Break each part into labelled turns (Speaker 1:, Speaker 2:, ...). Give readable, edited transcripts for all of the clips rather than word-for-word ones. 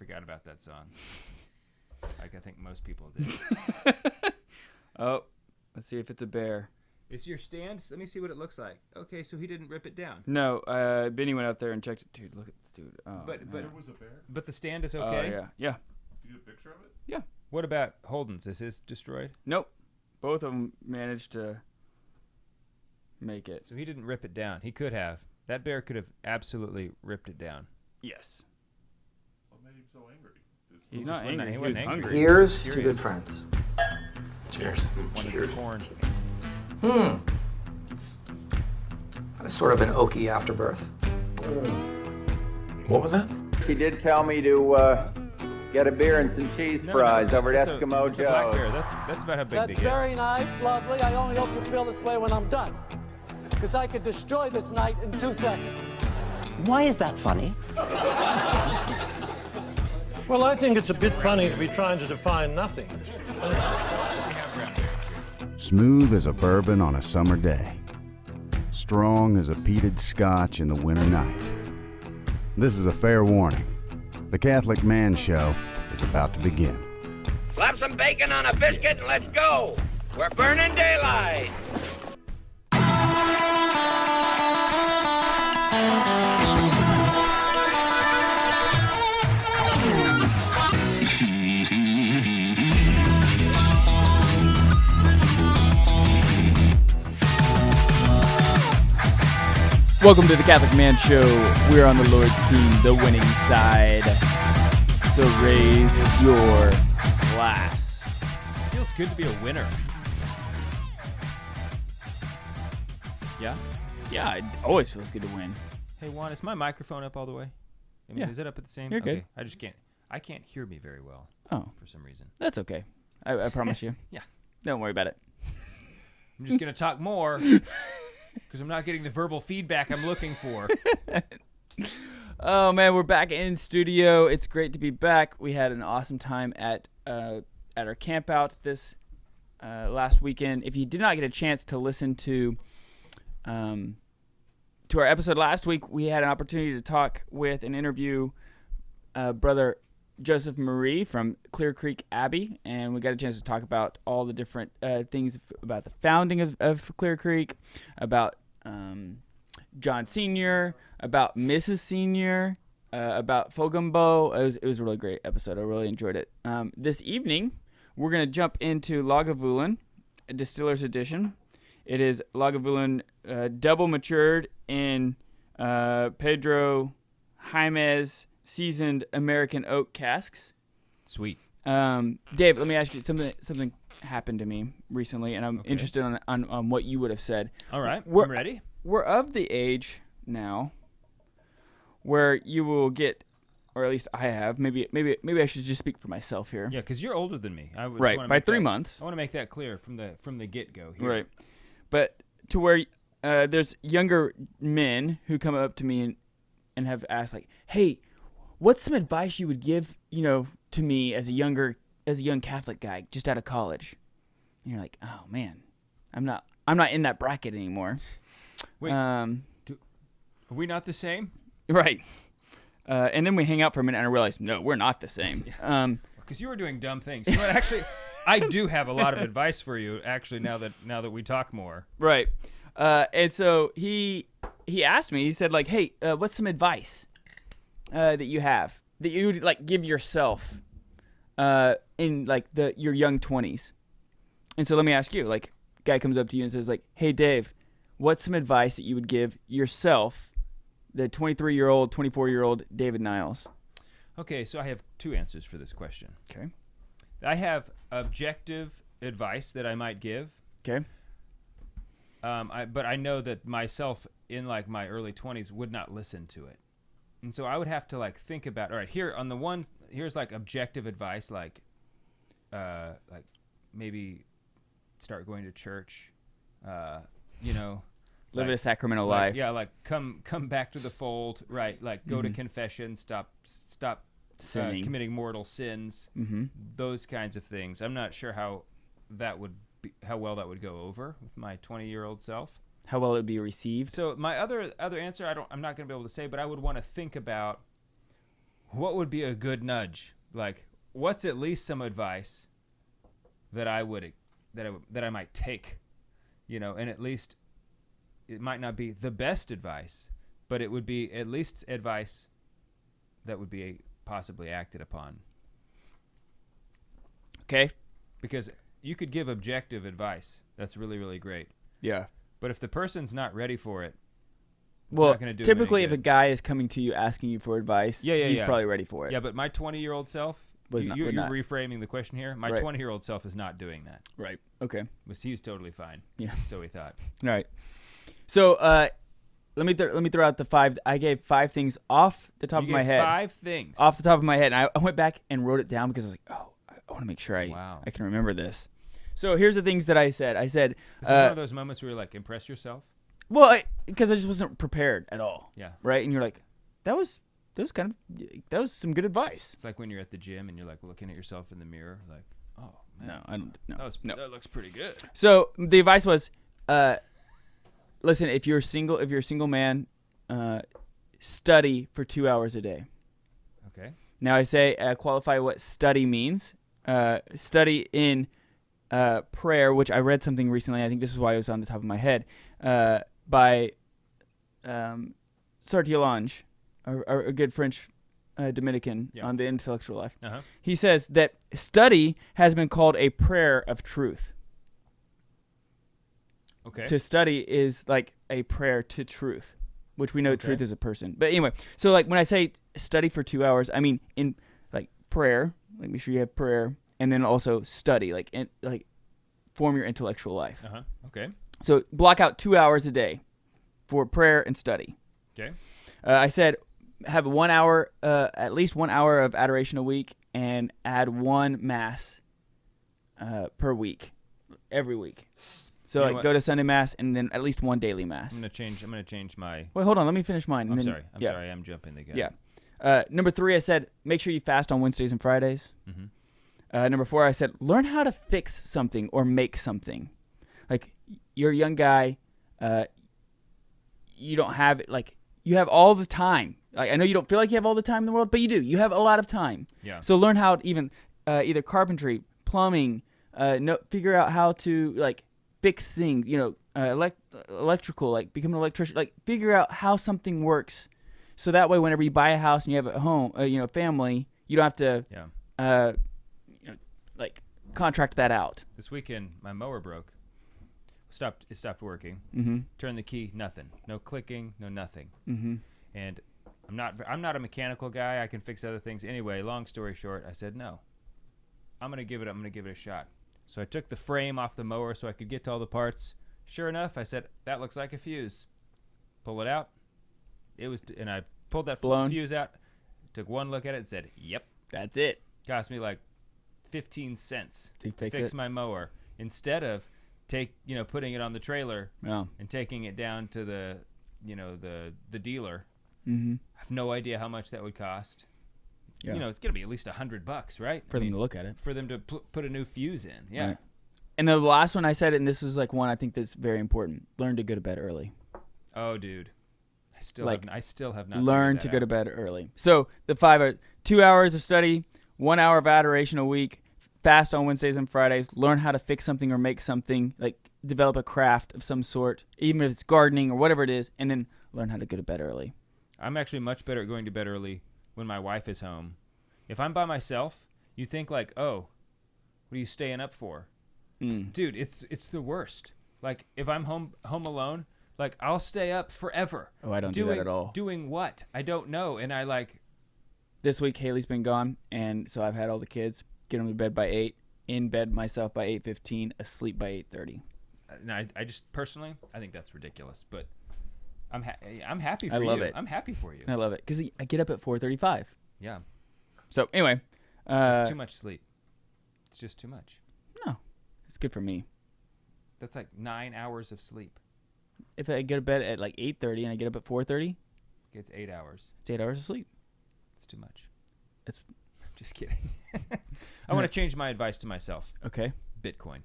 Speaker 1: forgot about that song. Like I think most people did.
Speaker 2: Oh, let's see if it's a bear.
Speaker 1: Is your stand? Let me see what it looks like. Okay, so he didn't rip it down.
Speaker 2: No, Benny went out there and checked it. Dude, look at the dude. Oh,
Speaker 1: but
Speaker 3: There was a bear?
Speaker 1: but the stand is okay.
Speaker 2: Oh, yeah.
Speaker 3: Did you get a picture of it?
Speaker 2: Yeah.
Speaker 1: What about Holden's? Is his destroyed?
Speaker 2: Nope. Both of them managed to make it.
Speaker 1: So he didn't rip it down. He could have. That bear could have absolutely ripped it down.
Speaker 2: Yes.
Speaker 3: What made him so angry?
Speaker 2: He's not
Speaker 1: wasn't-
Speaker 2: angry.
Speaker 1: he
Speaker 2: He
Speaker 1: wasn't
Speaker 2: was
Speaker 1: angry.
Speaker 2: hungry.
Speaker 4: Here's to
Speaker 1: Curious.
Speaker 4: good friends.
Speaker 5: Cheers.
Speaker 1: Cheers. Corn.
Speaker 4: Sort of an oaky afterbirth.
Speaker 5: What was that?
Speaker 6: She did tell me to get a beer and some cheese fries over at
Speaker 1: That's
Speaker 6: Eskimo
Speaker 1: that's a black
Speaker 6: Joe's.
Speaker 1: bear. That's about how big
Speaker 7: That's
Speaker 1: they get.
Speaker 7: very nice, lovely. I only hope you feel this way when I'm done. Because I could destroy this night in 2 seconds.
Speaker 8: Why is that funny?
Speaker 9: Well, I think it's a bit funny to be trying to define nothing.
Speaker 10: Smooth as a bourbon on a summer day. Strong as a peated scotch in the winter night. This is a fair warning. The Catholic Man Show is about to begin.
Speaker 11: Slap some bacon on a biscuit and let's go. We're burning daylight.
Speaker 2: Welcome to the Catholic Man Show. We're on the Lord's team, the winning side. So raise your glass.
Speaker 1: Feels good to be a winner. Yeah?
Speaker 2: Yeah, it always feels good to win.
Speaker 1: Hey Juan, is my microphone up all the way? I mean,
Speaker 2: Yeah.
Speaker 1: Is it up at the same?
Speaker 2: You're good.
Speaker 1: Okay. I can't hear me very well.
Speaker 2: Oh.
Speaker 1: For some reason.
Speaker 2: That's okay. I promise you.
Speaker 1: Yeah.
Speaker 2: Don't worry about it.
Speaker 1: I'm just gonna talk more because I'm not getting the verbal feedback I'm looking for.
Speaker 2: Oh man, we're back in studio. It's great to be back. We had an awesome time at our camp out this last weekend. If you did not get a chance to listen to our episode last week, we had an opportunity to talk with and interview Brother Joseph Marie from Clear Creek Abbey, and we got a chance to talk about all the different things about the founding of Clear Creek, about John Sr., about Mrs. Sr., about Fogumbo. It was a really great episode. I really enjoyed it. This evening, we're going to jump into Lagavulin, a Distiller's Edition. It is Lagavulin double matured in Pedro Jaime's seasoned American oak casks.
Speaker 1: Sweet.
Speaker 2: Dave, let me ask you something happened to me recently, and I'm
Speaker 1: Okay.
Speaker 2: interested on what you would have said.
Speaker 1: All right, I'm ready.
Speaker 2: We're of the age now where you will get, or at least I have. Maybe I should just speak for myself here.
Speaker 1: Yeah, because you're older than me. I would
Speaker 2: Right,
Speaker 1: wanna
Speaker 2: by
Speaker 1: make
Speaker 2: 3
Speaker 1: that-
Speaker 2: months.
Speaker 1: I want to make that clear from the get go here.
Speaker 2: Right, but to where there's younger men who come up to me and have asked like, "Hey, what's some advice you would give, to me as a young Catholic guy just out of college?" And you're like, "Oh man, I'm not in that bracket anymore."
Speaker 1: Wait, are we not the same?
Speaker 2: Right. And then we hang out for a minute and I realize, no, we're not the same.
Speaker 1: Because you were doing dumb things. You know what, actually, I do have a lot of advice for you. Actually, now that we talk more.
Speaker 2: Right. And so he asked me. He said, like, "Hey, what's some advice that you have that you would like give yourself in like your young 20s?" And so let me ask you, like, guy comes up to you and says, like, "Hey, Dave, what's some advice that you would give yourself, the 23-year-old, 24-year-old David Niles?"
Speaker 1: Okay, so I have two answers for this question.
Speaker 2: Okay.
Speaker 1: I have objective advice that I might give.
Speaker 2: Okay.
Speaker 1: But I know that myself in like my early 20s would not listen to it. And so I would have to like think about, all right, here's like objective advice, like maybe start going to church,
Speaker 2: Live a sacramental
Speaker 1: like,
Speaker 2: life.
Speaker 1: Yeah, like come back to the fold, right? Like go to confession, stop
Speaker 2: Sinning.
Speaker 1: committing mortal sins, those kinds of things. I'm not sure how well that would go over with my 20-year-old self.
Speaker 2: How well it would be received.
Speaker 1: So my other answer, I'm not going to be able to say, but I would want to think about what would be a good nudge? Like, what's at least some advice that I might take, and at least it might not be the best advice, but it would be at least advice that would be possibly acted upon.
Speaker 2: Okay.
Speaker 1: Because you could give objective advice. That's really, really great.
Speaker 2: Yeah.
Speaker 1: But if the person's not ready for it, it's
Speaker 2: Well,
Speaker 1: not going to do
Speaker 2: typically
Speaker 1: them
Speaker 2: if a guy is coming to you asking you for advice, he's probably ready for it.
Speaker 1: Yeah, but my 20-year-old self,
Speaker 2: Would
Speaker 1: you're
Speaker 2: not.
Speaker 1: reframing the question here. My
Speaker 2: Right.
Speaker 1: 20-year-old self is not doing that.
Speaker 2: Right. Okay.
Speaker 1: He was totally fine.
Speaker 2: Yeah.
Speaker 1: So he thought.
Speaker 2: All right. So let me throw out the 5. I gave 5 things off the top
Speaker 1: You
Speaker 2: of my
Speaker 1: gave
Speaker 2: head.
Speaker 1: 5 things.
Speaker 2: Off the top of my head. And I went back and wrote it down because I was like, oh, I want to make sure I can remember this. So here's the things that I said. I said,
Speaker 1: this is one of those moments where you're like, impress yourself.
Speaker 2: Well, because I just wasn't prepared at all.
Speaker 1: Yeah.
Speaker 2: Right. And you're like, that was some good advice.
Speaker 1: It's like when you're at the gym and you're like looking at yourself in the mirror, like, oh man,
Speaker 2: no, I don't. No,
Speaker 1: that looks pretty good.
Speaker 2: So the advice was, listen, if you're a single man, study for 2 hours a day.
Speaker 1: Okay.
Speaker 2: Now I say qualify what study means. Study in prayer, which I read something recently. I think this is why it was on the top of my head. By Sartre-Lange, a good French Dominican on the intellectual life.
Speaker 1: Uh-huh.
Speaker 2: He says that study has been called a prayer of truth.
Speaker 1: Okay.
Speaker 2: To study is like a prayer to truth, which we know truth is a person. But anyway, so like when I say study for 2 hours, I mean in like prayer, like make sure you have prayer, and then also study, like form your intellectual life.
Speaker 1: Uh-huh. Okay.
Speaker 2: So block out 2 hours a day for prayer and study.
Speaker 1: Okay.
Speaker 2: I said have 1 hour, at least 1 hour of adoration a week, and add 1 mass per week, every week. So
Speaker 1: You know
Speaker 2: like go to Sunday mass and then at least 1 daily mass.
Speaker 1: I'm gonna change my.
Speaker 2: Wait, hold on. Let me finish mine.
Speaker 1: I'm sorry. I'm jumping the gun.
Speaker 2: Yeah. Number 3, I said make sure you fast on Wednesdays and Fridays.
Speaker 1: Mm-hmm.
Speaker 2: Number 4, I said learn how to fix something or make something. Like you're a young guy, you don't have like you have all the time. Like, I know you don't feel like you have all the time in the world, but you do. You have a lot of time.
Speaker 1: Yeah.
Speaker 2: So learn how to even either carpentry, plumbing, figure out how to like fix things. Electrical, like become an electrician. Like figure out how something works, so that way whenever you buy a house and you have a home, family, you don't have to.
Speaker 1: Yeah.
Speaker 2: Like contract that out.
Speaker 1: This weekend, my mower broke. It stopped working.
Speaker 2: Mm-hmm.
Speaker 1: Turned the key, nothing. No clicking, no nothing.
Speaker 2: Mm-hmm.
Speaker 1: And I'm not a mechanical guy. I can fix other things. Anyway, long story short, I said no. I'm gonna give it a shot. So I took the frame off the mower so I could get to all the parts. Sure enough, I said that looks like a fuse. Pull it out. And I pulled that fuse out. Took one look at it and said, "Yep,
Speaker 2: that's it."
Speaker 1: Cost me like 15 cents
Speaker 2: to
Speaker 1: fix my mower instead of putting it on the trailer and taking it down to the dealer.
Speaker 2: Mm-hmm.
Speaker 1: I have no idea how much that would cost.
Speaker 2: Yeah.
Speaker 1: It's gonna be at least $100, right?
Speaker 2: For them to look at it.
Speaker 1: For them to put a new fuse in. Yeah.
Speaker 2: Right. And the last one I said, and this is like one I think that's very important: learn to go to bed early.
Speaker 1: Oh, dude, I still have not
Speaker 2: learn to go to bed early. So the 5 are 2 hours of study, 1 hour of adoration a week, fast on Wednesdays and Fridays, learn how to fix something or make something, like develop a craft of some sort, even if it's gardening or whatever it is, and then learn how to go to bed early.
Speaker 1: I'm actually much better at going to bed early when my wife is home. If I'm by myself, you think like, oh, what are you staying up for? Dude, it's the worst. Like if I'm home alone, like I'll stay up forever.
Speaker 2: Oh, I don't do that at all.
Speaker 1: Doing what? I don't know. And I like.
Speaker 2: This week Haley's been gone, and so I've had all the kids. Get them to bed by 8, in bed myself by 8:15, asleep by 8:30.
Speaker 1: No, I just personally, I think that's ridiculous. But I'm happy for
Speaker 2: you. I love
Speaker 1: you.
Speaker 2: it.
Speaker 1: I'm happy for you.
Speaker 2: I love it because I get up at 4:35.
Speaker 1: Yeah.
Speaker 2: So anyway,
Speaker 1: it's too much sleep. It's just too much.
Speaker 2: No, it's good for me.
Speaker 1: That's like 9 hours of sleep.
Speaker 2: If I go to bed at like 8:30 and I get up at 4:30,
Speaker 1: it's 8 hours.
Speaker 2: It's 8 hours of sleep.
Speaker 1: It's too much.
Speaker 2: I'm
Speaker 1: just kidding. I want to change my advice to myself.
Speaker 2: Okay.
Speaker 1: Bitcoin.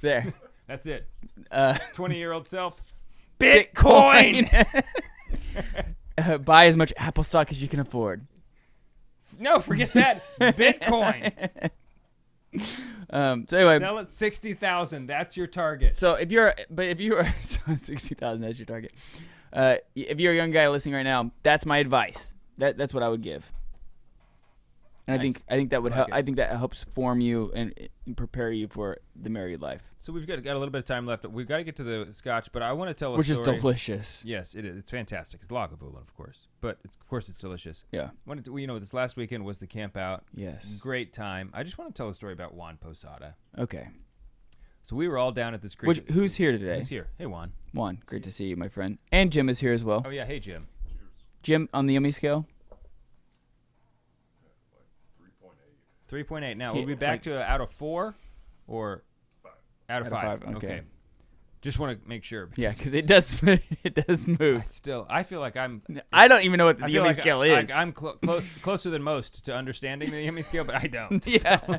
Speaker 2: There.
Speaker 1: That's it. 20-year-old self, Bitcoin.
Speaker 2: Buy as much Apple stock as you can afford.
Speaker 1: No, forget that. Bitcoin.
Speaker 2: So anyway,
Speaker 1: sell at 60,000. That's your target.
Speaker 2: so if you are 60,000, that's your target. If you're a young guy listening right now, that's my advice. That's what I would give. And
Speaker 1: Nice.
Speaker 2: I think that would
Speaker 1: Like
Speaker 2: help.
Speaker 1: it.
Speaker 2: I think that helps form you and prepare you for the married life,
Speaker 1: So we've got a little bit of time left. We've got to get to the scotch, but I want to tell a
Speaker 2: which
Speaker 1: story.
Speaker 2: is delicious.
Speaker 1: Yes, it is. It's fantastic. It's Lagavulin, of course, but of course it's delicious.
Speaker 2: Yeah.
Speaker 1: This last weekend was the camp out.
Speaker 2: Yes.
Speaker 1: Great time. I just want to tell a story about Juan Posada.
Speaker 2: Okay.
Speaker 1: So we were all down at this creek.
Speaker 2: Who's here today?
Speaker 1: Who's here? Hey, Juan.
Speaker 2: Juan, great to see you, my friend. And Jim is here as well.
Speaker 1: Oh yeah. Hey, Jim.
Speaker 2: Jim on the yummy scale.
Speaker 1: 3.8. Now we'll be back to out of 4, or out of 5.
Speaker 2: Okay.
Speaker 1: Just want to make sure.
Speaker 2: Yeah, because it does move.
Speaker 1: I feel like I'm.
Speaker 2: I don't even know what the
Speaker 1: I feel
Speaker 2: yummy
Speaker 1: like
Speaker 2: scale is.
Speaker 1: I'm closer than most to understanding the yummy scale, but I don't.
Speaker 2: Yeah.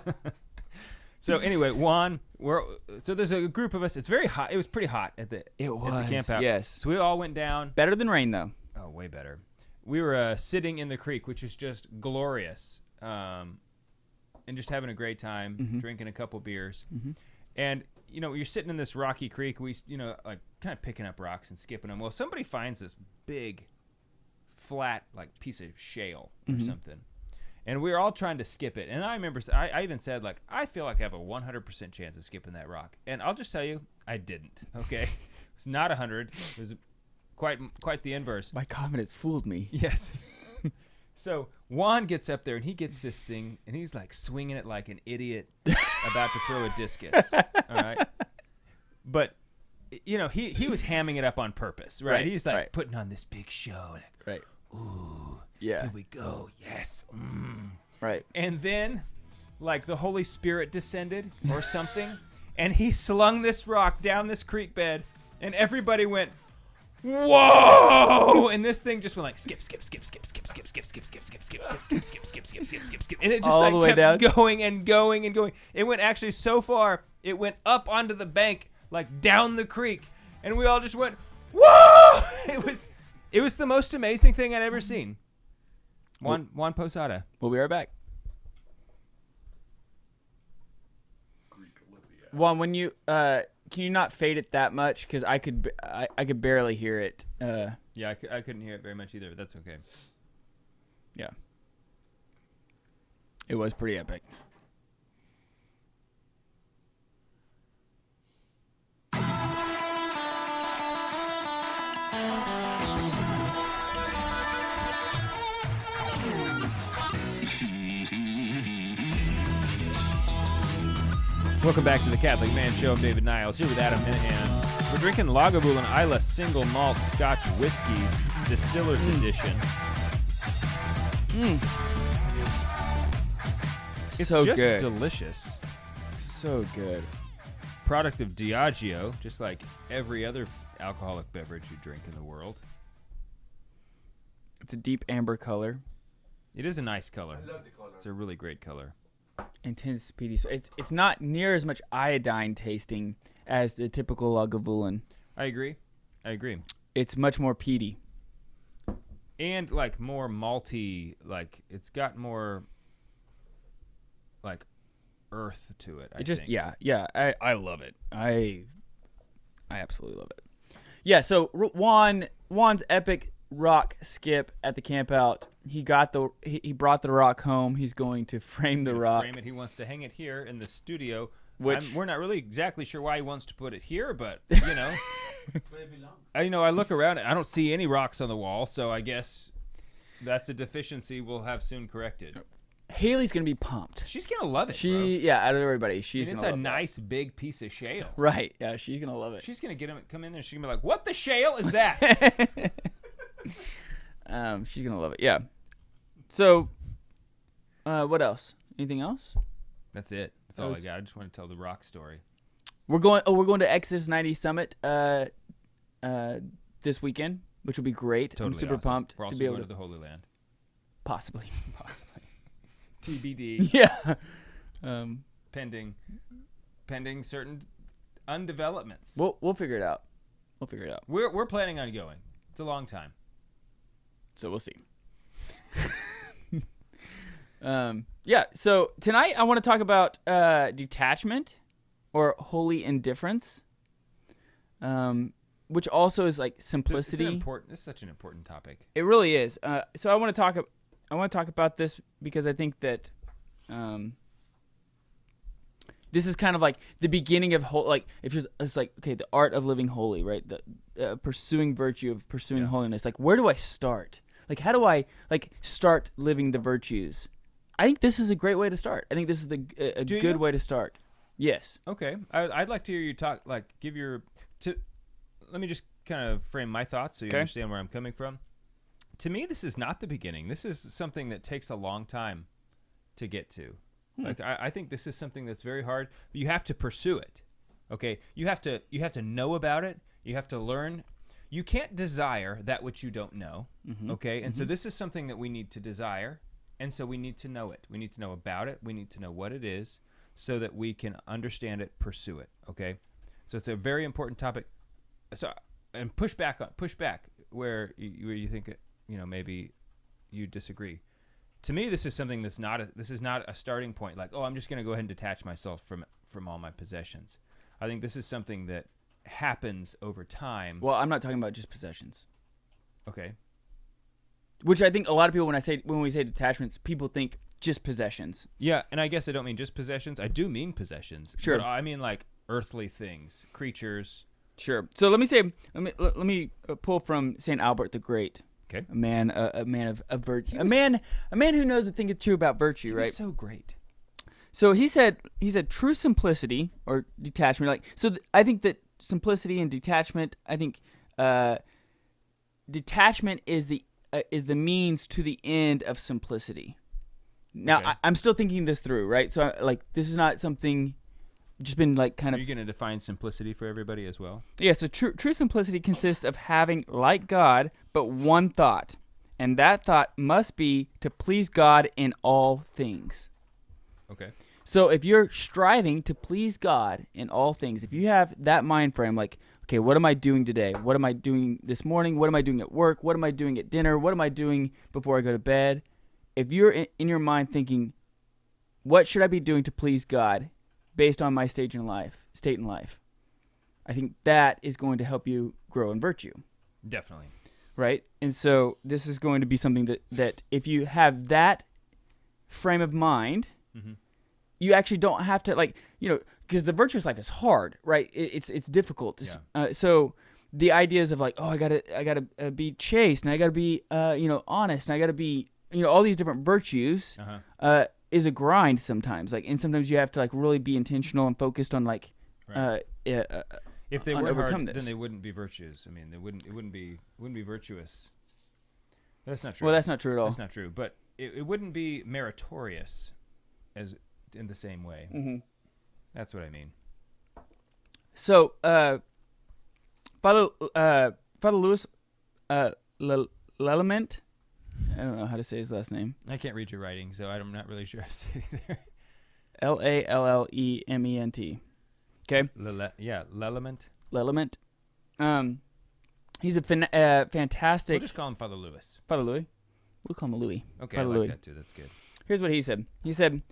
Speaker 1: So anyway, Juan, so there's a group of us. It's very hot. It was pretty hot at the camp out.
Speaker 2: Yes.
Speaker 1: So we all went down.
Speaker 2: Better than rain, though.
Speaker 1: Oh, way better. We were sitting in the creek, which is just glorious, and just having a great time, drinking a couple beers, and you're sitting in this rocky creek. We like kind of picking up rocks and skipping them. Well, somebody finds this big, flat like piece of shale or something. And we were all trying to skip it. And I remember I even said, like, I feel like I have a 100% chance of skipping that rock. And I'll just tell you, I didn't, okay? It's not 100. It was quite the inverse.
Speaker 2: My confidence fooled me.
Speaker 1: Yes. So Juan gets up there, and he gets this thing, and he's, like, swinging it like an idiot about to throw a discus, all right? But, he was hamming it up on purpose, right? He's, like, putting on this big show. Like,
Speaker 2: Right.
Speaker 1: Ooh.
Speaker 2: Yeah.
Speaker 1: Here we go. Yes.
Speaker 2: Right.
Speaker 1: And then, like, the Holy Spirit descended or something, and he slung this rock down this creek bed, and everybody went, whoa! And this thing just went like skip, skip, skip, skip, skip, skip, skip, skip, skip, skip, skip, skip, skip, skip, skip, skip, skip, skip, skip, and it just
Speaker 2: all the way
Speaker 1: kept
Speaker 2: down,
Speaker 1: going and going and going. It went actually so far, it went up onto the bank, like down the creek, and we all just went, whoa! It was the most amazing thing I'd ever seen. Juan Posada.
Speaker 2: We'll be right back. Juan, when you can you not fade it that much? Because I could barely hear it.
Speaker 1: Yeah, I couldn't hear it very much either, but that's okay.
Speaker 2: Yeah. It was pretty epic.
Speaker 1: Welcome back to the Catholic Man Show. I'm David Niles here with Adam Minahan. We're drinking Lagavulin Isla Single Malt Scotch Whiskey, Distiller's Edition. It's
Speaker 2: so
Speaker 1: just
Speaker 2: good.
Speaker 1: delicious.
Speaker 2: So good.
Speaker 1: Product of Diageo, just like every other alcoholic beverage you drink in the world.
Speaker 2: It's a deep amber color.
Speaker 1: It is a nice color. I love the color. It's a really great color.
Speaker 2: Intense peaty. It's not near as much iodine tasting as the typical Lagavulin.
Speaker 1: I agree.
Speaker 2: It's much more peaty.
Speaker 1: And like more malty, like it's got more like earth to it. I think.
Speaker 2: Yeah. I love it. I absolutely love it. Yeah. So Juan's epic rock skip at the camp out. He brought the rock home. He's going to frame the rock.
Speaker 1: Frame it. He wants to hang it here in the studio.
Speaker 2: Which
Speaker 1: we're not really exactly sure why he wants to put it here, but you know, I look around. I don't see any rocks on the wall, so I guess that's a deficiency we'll have soon corrected.
Speaker 2: Haley's gonna be pumped.
Speaker 1: She's gonna love it.
Speaker 2: Out of everybody, she's
Speaker 1: it's
Speaker 2: gonna love
Speaker 1: a nice big piece of shale.
Speaker 2: Right? Yeah, she's gonna love it.
Speaker 1: She's gonna come in there. She's gonna be like, "What the shale is that?"
Speaker 2: She's gonna love it. Yeah. So, what else? Anything else?
Speaker 1: That's it. That's all I got. I just want to tell the rock story.
Speaker 2: We're going to Exodus 90 Summit this weekend, which will be great.
Speaker 1: Totally
Speaker 2: I'm super
Speaker 1: awesome.
Speaker 2: pumped
Speaker 1: We're also
Speaker 2: to be able
Speaker 1: going to the Holy Land.
Speaker 2: Possibly.
Speaker 1: TBD.
Speaker 2: Yeah.
Speaker 1: Pending certain undevelopments.
Speaker 2: We'll figure it out. We'll figure it out.
Speaker 1: We're planning on going. It's a long time.
Speaker 2: So we'll see. Yeah, so tonight I want to talk about detachment or holy indifference, which also is like simplicity.
Speaker 1: It's such an important topic.
Speaker 2: It really is. So I want to talk about this because I think that this is kind of like the beginning of like if you're, it's like, okay, the art of living holy, right? The pursuing virtue of pursuing holiness. Like, where do I start? Like, how do I like start living the virtues? I think this is a great way to start. I think this is a good way to start. Yes.
Speaker 1: Okay. I'd like to hear you talk. Like, let me just kind of frame my thoughts so you understand where I'm coming from. To me, this is not the beginning. This is something that takes a long time to get to. Like, I think this is something that's very hard. You have to pursue it. Okay. You have to know about it. You have to learn. You can't desire that which you don't know. Okay. And so this is something that we need to desire. And so we need to know it. We need to know about it. We need to know what it is so that we can understand it, pursue it. Okay. So it's a very important topic. So, and push back where you think, maybe you disagree. To me, this is something this is not a starting point. Like, oh, I'm just going to go ahead and detach myself from all my possessions. I think this is something that happens over time.
Speaker 2: Well, I'm not talking about just possessions.
Speaker 1: Okay.
Speaker 2: Which I think a lot of people, when we say detachments, people think just possessions.
Speaker 1: Yeah, and I guess I don't mean just possessions. I do mean possessions.
Speaker 2: Sure.
Speaker 1: But I mean like earthly things, creatures.
Speaker 2: Sure. So let me pull from Saint Albert the Great.
Speaker 1: Okay.
Speaker 2: A man of virtue. A man who knows the thing true about virtue, right?
Speaker 1: So great.
Speaker 2: So he said true simplicity or detachment. Like, so I think that simplicity and detachment. I think detachment is the means to the end of simplicity. Now, I'm still thinking this through, right? So, this is not something just been like kind of...
Speaker 1: Are you going to define simplicity for everybody as well?
Speaker 2: Yeah, so true simplicity consists of having, like God, but one thought. And that thought must be to please God in all things.
Speaker 1: Okay.
Speaker 2: So if you're striving to please God in all things, if you have that mind frame, like, okay, what am I doing today? What am I doing this morning? What am I doing at work? What am I doing at dinner? What am I doing before I go to bed? If you're in your mind thinking, what should I be doing to please God based on my state in life, I think that is going to help you grow in virtue.
Speaker 1: Definitely.
Speaker 2: Right? And so this is going to be something that if you have that frame of mind, you actually don't have to, because the virtuous life is hard, right? It's difficult.
Speaker 1: Yeah.
Speaker 2: So the ideas of like, oh, I gotta be chaste, and I gotta be honest, and I gotta be all these different virtues is a grind sometimes. Like, and sometimes you have to like really be intentional and focused on like
Speaker 1: if they were hard, then they wouldn't be virtues. I mean, it wouldn't be virtuous. That's not true.
Speaker 2: Well, that's not true at all.
Speaker 1: That's not true. But it wouldn't be meritorious as in the same way.
Speaker 2: Mm-hmm.
Speaker 1: That's what I mean.
Speaker 2: So, Father Louis Lelement, I don't know how to say his last name.
Speaker 1: I can't read your writing, so I'm not really sure how to say it either.
Speaker 2: Lallement. Okay.
Speaker 1: Lelement.
Speaker 2: Lelement. He's a fantastic.
Speaker 1: We'll just call him Father Louis.
Speaker 2: Father Louis. We'll call him Louis.
Speaker 1: Okay,
Speaker 2: Father
Speaker 1: I like
Speaker 2: Louis.
Speaker 1: that too. That's good.
Speaker 2: Here's what he said. He said,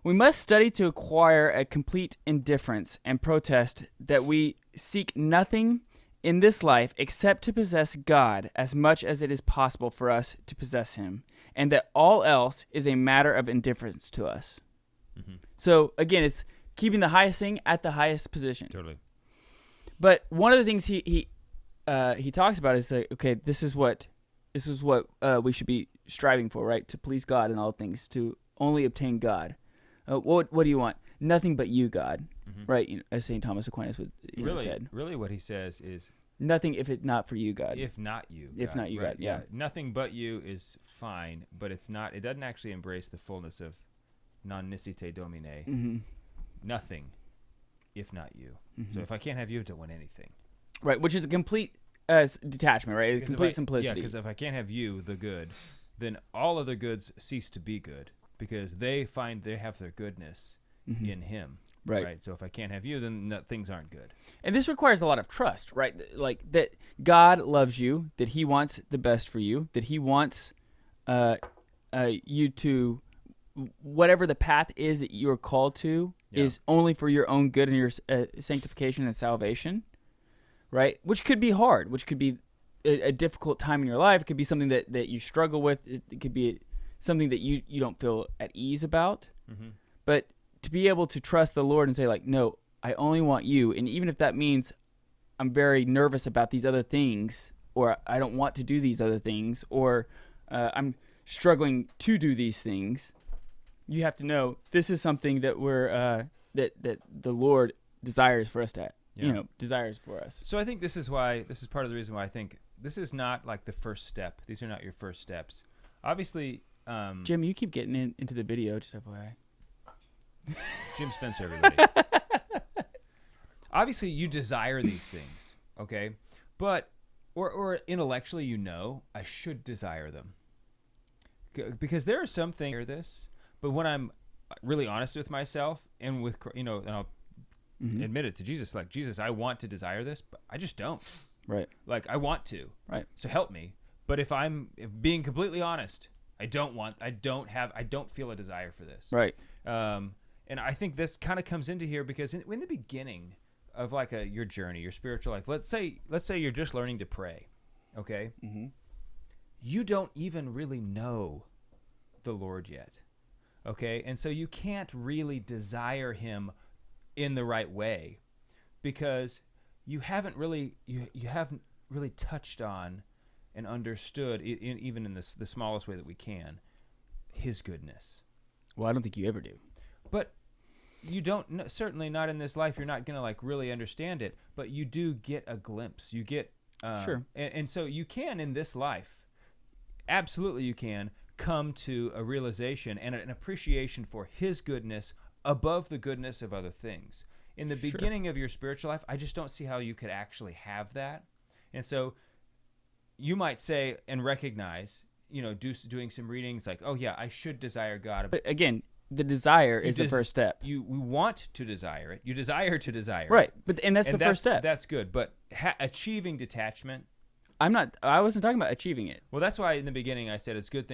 Speaker 2: "We must study to acquire a complete indifference and protest that we seek nothing in this life except to possess God as much as it is possible for us to possess Him, and that all else is a matter of indifference to us."
Speaker 1: Mm-hmm.
Speaker 2: So again, it's keeping the highest thing at the highest position.
Speaker 1: Totally.
Speaker 2: But one of the things he talks about is like, okay, this is what we should be striving for, right? To please God in all things, to only obtain God. What do you want? Nothing but you, God. Mm-hmm. Right? As St. Thomas Aquinas would said.
Speaker 1: Really what he says is,
Speaker 2: nothing if it's not for you, God.
Speaker 1: If not you, God.
Speaker 2: If not you,
Speaker 1: right?
Speaker 2: God, yeah.
Speaker 1: Nothing but you is fine, but it doesn't actually embrace the fullness of non nicite domine.
Speaker 2: Mm-hmm.
Speaker 1: Nothing if not you.
Speaker 2: Mm-hmm.
Speaker 1: So if I can't have you, I don't want anything.
Speaker 2: Right, which is a complete detachment, right? It's complete simplicity.
Speaker 1: Yeah, because if I can't have you, the good, then all other goods cease to be good because they have their goodness in Him.
Speaker 2: Right.
Speaker 1: So if I can't have you, then things aren't good.
Speaker 2: And this requires a lot of trust, right? Like that God loves you, that He wants the best for you, that He wants you to, whatever the path is that you're called to, is only for your own good and your sanctification and salvation, right? Which could be hard, which could be a difficult time in your life. It could be something that you struggle with. It could be something that you don't feel at ease about.
Speaker 1: Mm-hmm.
Speaker 2: But to be able to trust the Lord and say, like, no, I only want you. And even if that means I'm very nervous about these other things, or I don't want to do these other things, or I'm struggling to do these things, you have to know this is something that we're that the Lord desires for us to, desires for us.
Speaker 1: So I think this is part of the reason why I think this is not like the first step. These are not your first steps. Obviously,
Speaker 2: Jim, you keep getting into the video, just FYI.
Speaker 1: Jim Spencer, everybody. Obviously, you desire these things, okay? But, or intellectually, I should desire them. Because there are some things, but when I'm really honest with myself and with, and I'll admit it to Jesus, like, Jesus, I want to desire this, but I just don't.
Speaker 2: Right.
Speaker 1: Like, I want to.
Speaker 2: Right.
Speaker 1: So help me. But if being completely honest, I don't feel a desire for this.
Speaker 2: Right.
Speaker 1: And I think this kind of comes into here because in the beginning of like your journey, your spiritual life, let's say you're just learning to pray, okay?
Speaker 2: Mm-hmm.
Speaker 1: You don't even really know the Lord yet, okay? And so you can't really desire Him in the right way because you haven't really touched on and understood, even in the smallest way that we can, His goodness.
Speaker 2: Well, I don't think you ever do.
Speaker 1: But you don't, certainly not in this life, you're not going to like really understand it, but you do get a glimpse. You get,
Speaker 2: sure.
Speaker 1: And so you can in this life, absolutely you can come to a realization and an appreciation for His goodness above the goodness of other things. In the beginning of your spiritual life, I just don't see how you could actually have that. And so you might say and recognize, doing some readings like, oh yeah, I should desire God.
Speaker 2: But again, the desire is the first step.
Speaker 1: We want to desire it. You desire to desire
Speaker 2: right.
Speaker 1: it.
Speaker 2: And that's the first step.
Speaker 1: That's good. But achieving detachment.
Speaker 2: I wasn't talking about achieving it.
Speaker 1: Well, that's why in the beginning I said it's good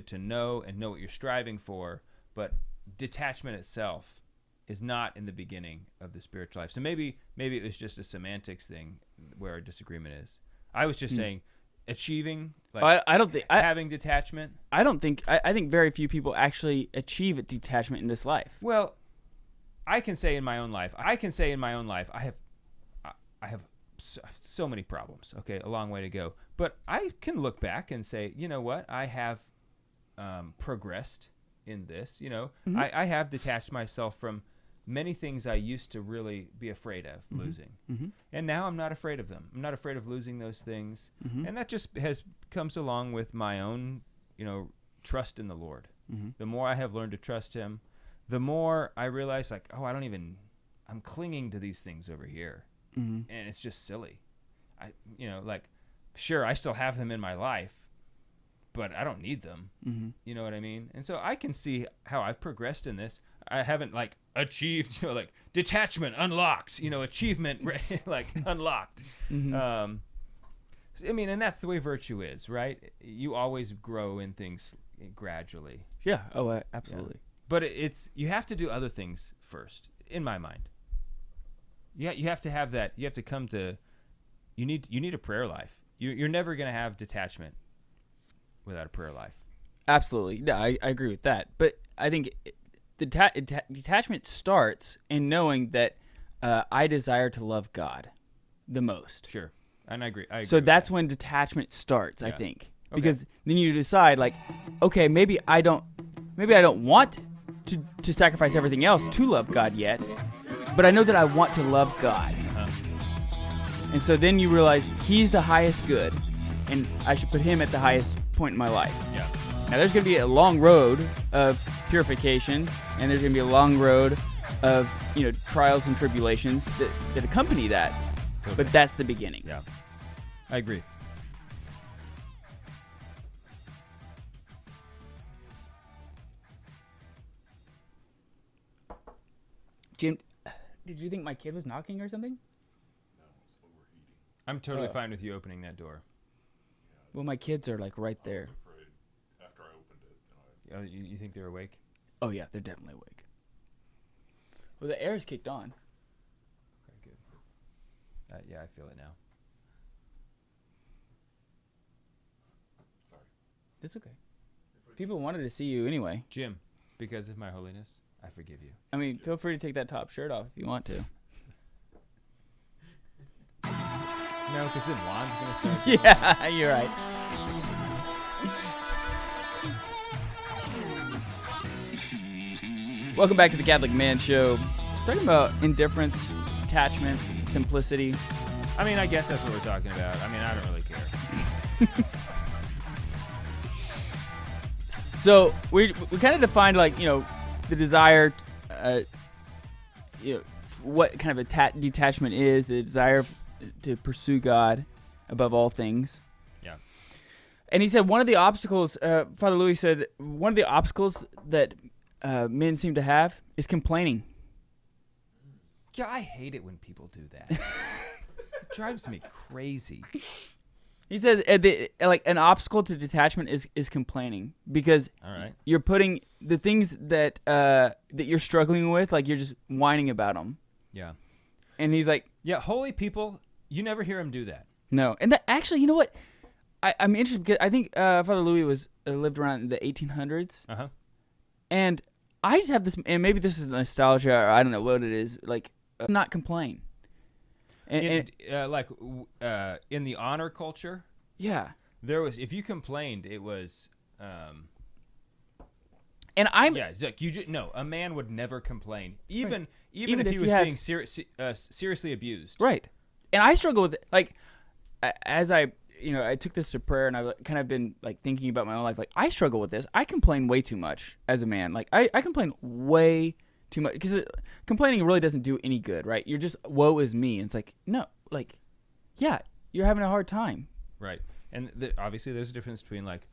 Speaker 1: to know and know what you're striving for. But detachment itself is not in the beginning of the spiritual life. So maybe it was just a semantics thing where our disagreement is. I was just saying achieving, like
Speaker 2: I don't think
Speaker 1: having detachment.
Speaker 2: I think very few people actually achieve detachment in this life.
Speaker 1: Well, I can say in my own life, I have so many problems. Okay, a long way to go, but I can look back and say, you know what, I have progressed in this. I have detached myself from many things I used to really be afraid of losing.
Speaker 2: Mm-hmm.
Speaker 1: And now I'm not afraid of them. I'm not afraid of losing those things.
Speaker 2: Mm-hmm.
Speaker 1: And that just comes along with my own, trust in the Lord.
Speaker 2: Mm-hmm.
Speaker 1: The more I have learned to trust Him, the more I realize like, oh, I'm clinging to these things over here.
Speaker 2: Mm-hmm.
Speaker 1: And it's just silly. Sure, I still have them in my life, but I don't need them.
Speaker 2: Mm-hmm.
Speaker 1: You know what I mean? And so I can see how I've progressed in this. I haven't like achieved, like detachment unlocked, achievement like unlocked.
Speaker 2: Mm-hmm.
Speaker 1: And that's the way virtue is, right? You always grow in things gradually.
Speaker 2: Yeah. Oh, absolutely.
Speaker 1: Yeah. But you have to do other things first, in my mind. Yeah, you have to have that. You have to come to. You need a prayer life. You're never going to have detachment without a prayer life.
Speaker 2: Absolutely. No, I agree with that. But I think the detachment starts in knowing that I desire to love God the most.
Speaker 1: Sure. And I agree.
Speaker 2: So that's when detachment starts, I think. Because then you decide, like, okay, maybe I don't want to sacrifice everything else to love God yet, but I know that I want to love God.
Speaker 1: Uh-huh.
Speaker 2: And so then you realize He's the highest good, and I should put Him at the highest point in my life.
Speaker 1: Yeah.
Speaker 2: Now, there's going to be a long road of purification, and there's going to be a long road of trials and tribulations that accompany that.
Speaker 1: Totally.
Speaker 2: But that's the beginning.
Speaker 1: Yeah, I agree.
Speaker 2: Jim, Did you think my kid was knocking or something?
Speaker 3: No, it's overheating.
Speaker 1: I'm totally fine with you opening that door.
Speaker 2: Well, my kids are like right there.
Speaker 3: I was afraid after I opened it.
Speaker 1: Oh, you think they're awake?
Speaker 2: Oh yeah, they're definitely awake. Well, the air is kicked on.
Speaker 1: Okay, good. Yeah, I feel it now.
Speaker 3: Sorry.
Speaker 2: It's okay. People wanted to see you anyway.
Speaker 1: Jim, because of my holiness, I forgive you.
Speaker 2: I mean, feel free to take that top shirt off if you want to.
Speaker 1: No, because then Juan's going to start.
Speaker 2: Yeah, you're right. Welcome back to the Catholic Man Show. Talking about indifference, detachment, simplicity.
Speaker 1: I mean, I guess that's what we're talking about. I mean, I don't really care.
Speaker 2: So we kind of defined the desire, what kind of detachment is, the desire to pursue God above all things.
Speaker 1: Yeah.
Speaker 2: And he said one of the obstacles, Father Louis said, one of the obstacles that men seem to have is complaining.
Speaker 1: Yeah, I hate it when people do that. It drives me crazy.
Speaker 2: He says an obstacle to detachment is complaining, because
Speaker 1: all right,
Speaker 2: you're putting the things that that you're struggling with, like you're just whining about them.
Speaker 1: Yeah.
Speaker 2: And he's like,
Speaker 1: yeah, holy people, you never hear him do that.
Speaker 2: No. And that, actually, you know what? I'm interested because I think Father Louis lived around the 1800s.
Speaker 1: Uh-huh.
Speaker 2: And I just have this, and maybe this is nostalgia, or I don't know what it is, like not complain.
Speaker 1: In the honor culture,
Speaker 2: yeah,
Speaker 1: there was, if you complained, it was,
Speaker 2: and I'm,
Speaker 1: yeah, it's like a man would never complain, even
Speaker 2: Even
Speaker 1: if he
Speaker 2: if
Speaker 1: was
Speaker 2: you have-
Speaker 1: being seriously abused.
Speaker 2: right. And I struggle with it, like, as I took this to prayer, and I've kind of been like thinking about my own life. Like, I struggle with this. I complain way too much as a man. Like, I complain way too much, because complaining really doesn't do any good, right? You're just, woe is me. And it's like, no, like, yeah, you're having a hard time.
Speaker 1: Right. And obviously there's a difference between like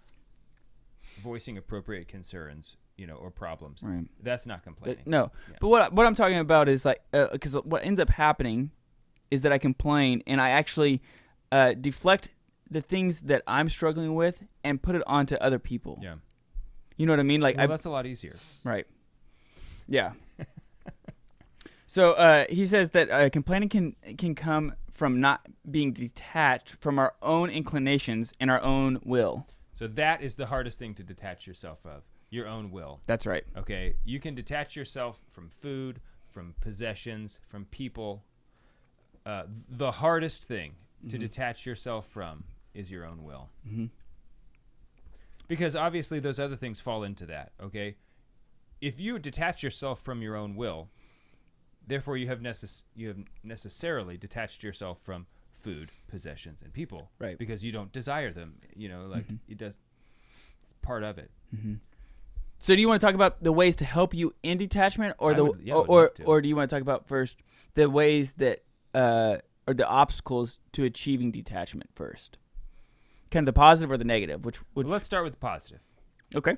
Speaker 1: voicing appropriate concerns, or problems.
Speaker 2: Right.
Speaker 1: That's not complaining.
Speaker 2: No.
Speaker 1: Yeah.
Speaker 2: But what I'm talking about is like, because what ends up happening is that I complain, and I actually deflect the things that I'm struggling with and put it onto other people.
Speaker 1: Yeah.
Speaker 2: You know what I mean? Like,
Speaker 1: that's a lot easier.
Speaker 2: Right. Yeah. So he says that complaining can come from not being detached from our own inclinations and our own will.
Speaker 1: So that is the hardest thing to detach yourself of, your own will.
Speaker 2: That's right.
Speaker 1: Okay, you can detach yourself from food, from possessions, from people. The hardest thing to detach yourself from is your own will.
Speaker 2: Mm-hmm.
Speaker 1: Because obviously those other things fall into that, okay? If you detach yourself from your own will, therefore you have necessarily detached yourself from food, possessions, and people.
Speaker 2: Right.
Speaker 1: Because you don't desire them, it's part of it.
Speaker 2: Mm-hmm. So do you want to talk about the ways to help you in detachment, or
Speaker 1: I would love to.
Speaker 2: or do you want to talk about first the ways that or the obstacles to achieving detachment first? Kind of the positive or the negative? Which
Speaker 1: Well, let's start with the positive.
Speaker 2: Okay.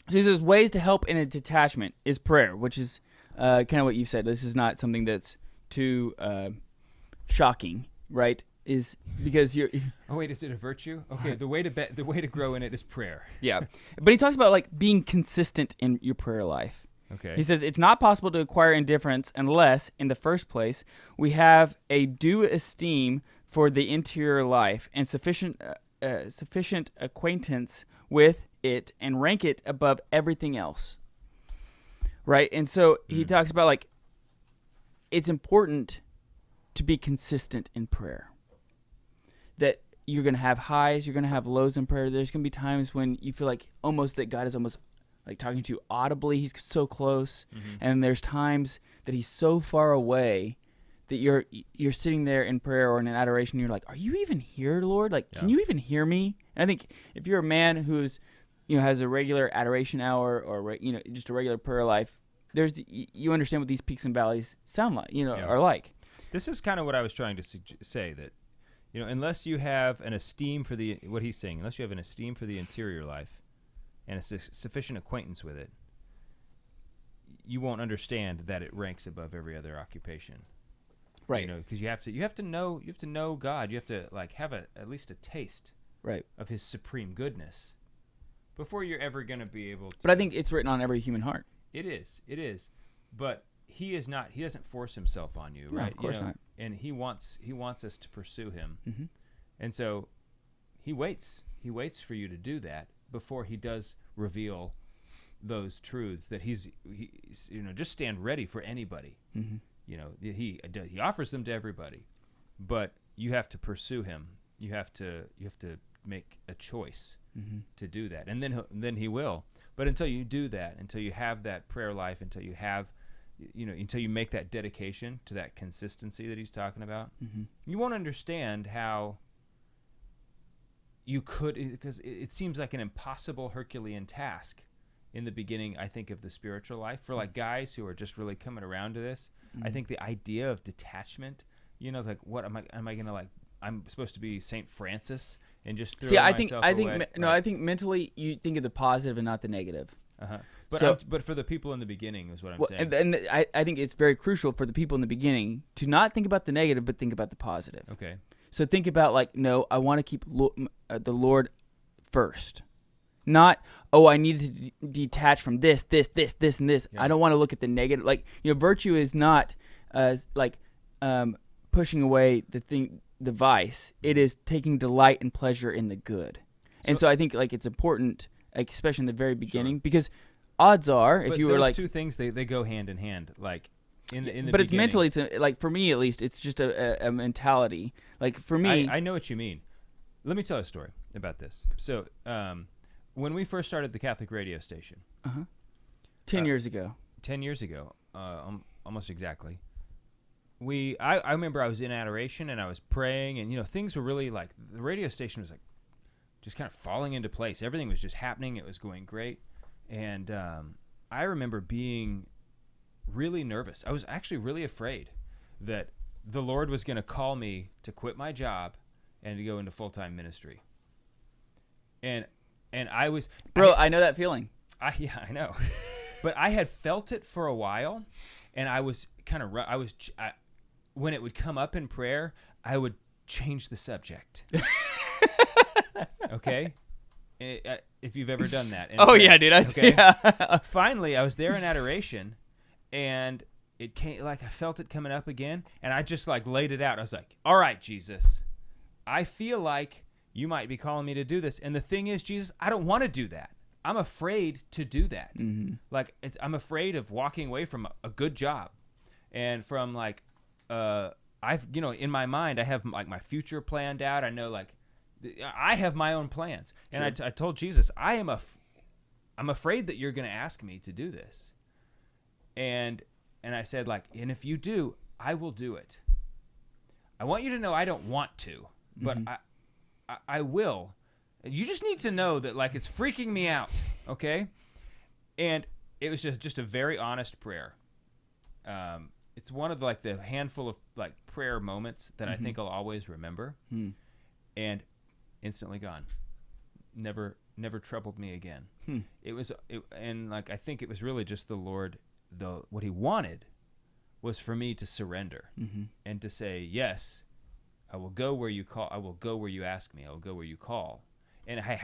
Speaker 2: So he says ways to help in a detachment is prayer, which is kind of what you said. This is not something that's too shocking, right? Is because you're.
Speaker 1: Oh wait, is it a virtue? Okay, the way to grow in it is prayer.
Speaker 2: Yeah, but he talks about like being consistent in your prayer life.
Speaker 1: Okay.
Speaker 2: He says it's not possible to acquire indifference unless, in the first place, we have a due esteem for the interior life and sufficient acquaintance with it, and rank it above everything else. Right? And so he talks about like it's important to be consistent in prayer. That you're going to have highs, you're going to have lows in prayer. There's going to be times when you feel like almost that God is almost like talking to you audibly. He's so close. Mm-hmm. And there's times that he's so far away that you're sitting there in prayer or in an adoration. And you're like, are you even here, Lord? Like, can you even hear me? And I think if you're a man who's, has a regular adoration hour or, just a regular prayer life, you understand what these peaks and valleys sound like, are like.
Speaker 1: This is kind of what I was trying to say, that, unless you have an esteem for what he's saying, unless you have an esteem for the interior life and a sufficient acquaintance with it, you won't understand that it ranks above every other occupation.
Speaker 2: Right.
Speaker 1: You know, because you have to know God. You have to like have at least a taste
Speaker 2: Right.
Speaker 1: of his supreme goodness before you're ever going to be able to.
Speaker 2: But I think it's written on every human heart.
Speaker 1: It is. But he doesn't force himself on you, right?
Speaker 2: No, of course not.
Speaker 1: And he wants us to pursue him.
Speaker 2: Mm-hmm.
Speaker 1: And so he waits for you to do that before he does reveal those truths that he's just stand ready for anybody.
Speaker 2: Mm-hmm.
Speaker 1: He offers them to everybody, but you have to pursue him. You have to make a choice to do that, and then he will. But until you do that, until you have that prayer life, until you have, until you make that dedication to that consistency that he's talking about, you won't understand how you could, because it seems like an impossible Herculean task in the beginning, I think, of the spiritual life for like guys who are just really coming around to this. I think the idea of detachment, like what am I gonna like? I'm supposed to be Saint Francis and just throw myself away.
Speaker 2: I think mentally you think of the positive and not the negative.
Speaker 1: But for the people in the beginning is what I'm saying.
Speaker 2: And I think it's very crucial for the people in the beginning to not think about the negative, but think about the positive.
Speaker 1: Okay.
Speaker 2: So think about like, no, I want to keep the Lord first. Not, I need to detach from this, and this. Yeah. I don't want to look at the negative. Like, virtue is not pushing away the vice. It is taking delight and pleasure in the good. And so I think like it's important, like, especially in the very beginning, because odds are, if you were like,
Speaker 1: two things, they go hand in hand. Like in the
Speaker 2: but
Speaker 1: beginning.
Speaker 2: it's mentally, it's like for me at least, it's just a mentality. Like for me,
Speaker 1: I know what you mean. Let me tell a story about this. So when we first started the Catholic radio station,
Speaker 2: 10 years ago,
Speaker 1: almost exactly. I remember I was in adoration and I was praying, and things were really like, the radio station was like just kind of falling into place. Everything was just happening. It was going great. And I remember being really nervous. I was actually really afraid that the Lord was going to call me to quit my job and to go into full-time ministry. And I was...
Speaker 2: Bro, I know that feeling.
Speaker 1: Yeah, I know. But I had felt it for a while, and I was kind of... when it would come up in prayer, I would change the subject. Okay? If you've ever done that.
Speaker 2: Yeah, dude.
Speaker 1: Okay?
Speaker 2: Yeah.
Speaker 1: Finally, I was there in adoration, and it came, like, I felt it coming up again, and I just, like, laid it out. I was like, all right, Jesus, I feel like you might be calling me to do this. And the thing is, Jesus, I don't want to do that. I'm afraid to do that. Mm-hmm. Like, I'm afraid of walking away from a good job, and from, like, in my mind, I have, like, my future planned out. I know, like, I have my own plans. And
Speaker 2: sure.
Speaker 1: I told Jesus, I'm afraid that you're going to ask me to do this. And I said, like, and if you do, I will do it. I want you to know I don't want to, but I will. You just need to know that, like, it's freaking me out, okay? And it was just a very honest prayer. It's one of, like, the handful of, like, prayer moments that I think I'll always remember. And instantly gone. Never troubled me again. And, like, I think it was really just the Lord, what he wanted was for me to surrender and to say, yes, I will go where you call. I will go where you ask me. I will go where you call. And I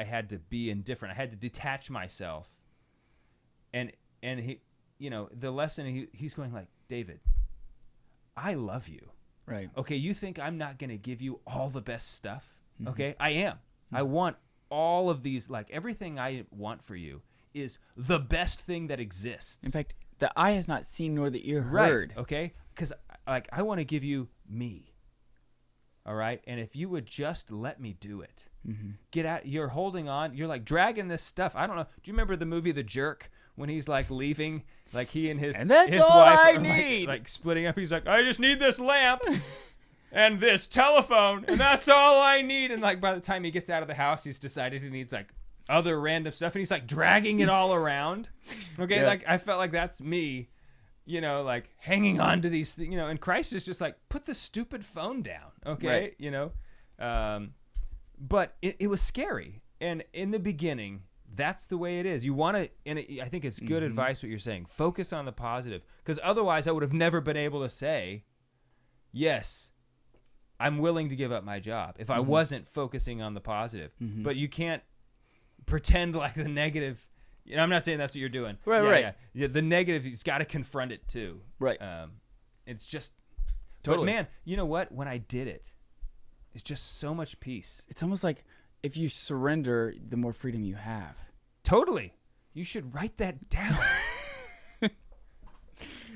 Speaker 1: had to be indifferent. I had to detach myself. And he, the lesson, he's going like, David, I love you.
Speaker 2: Right.
Speaker 1: Okay, you think I'm not going to give you all the best stuff? Okay, I am. I want all of these, like, everything I want for you is the best thing that exists.
Speaker 2: In fact, the eye has not seen nor the ear heard.
Speaker 1: Right, okay? Because, like, I want to give you me. All right? And if you would just let me do it. Get out. You're holding on. You're, like, dragging this stuff. I don't know. Do you remember the movie The Jerk? When he's, like, leaving, like, he and his
Speaker 2: that's all
Speaker 1: wife
Speaker 2: I
Speaker 1: are
Speaker 2: need.
Speaker 1: like splitting up. He's like, I just need this lamp and this telephone, and that's all I need. And, like, by the time he gets out of the house, he's decided he needs, like, other random stuff, and he's, like, dragging it all around. Okay, like, I felt like that's me, like, hanging on to these things, and Christ is just like, put the stupid phone down, okay?
Speaker 2: Right.
Speaker 1: But it was scary. And in the beginning, That's the way it is. You want to, and I think it's good advice what you're saying. Focus on the positive, because otherwise I would have never been able to say, yes, I'm willing to give up my job if I wasn't focusing on the positive. But you can't pretend like the negative. I'm not saying that's what you're doing.
Speaker 2: Right.
Speaker 1: Yeah, the negative, you've got to confront it too.
Speaker 2: Right.
Speaker 1: It's just,
Speaker 2: Totally.
Speaker 1: But man, you know what? When I did it, it's just so much peace.
Speaker 2: It's almost like if you surrender, the more freedom you have.
Speaker 1: Totally. You should write that down.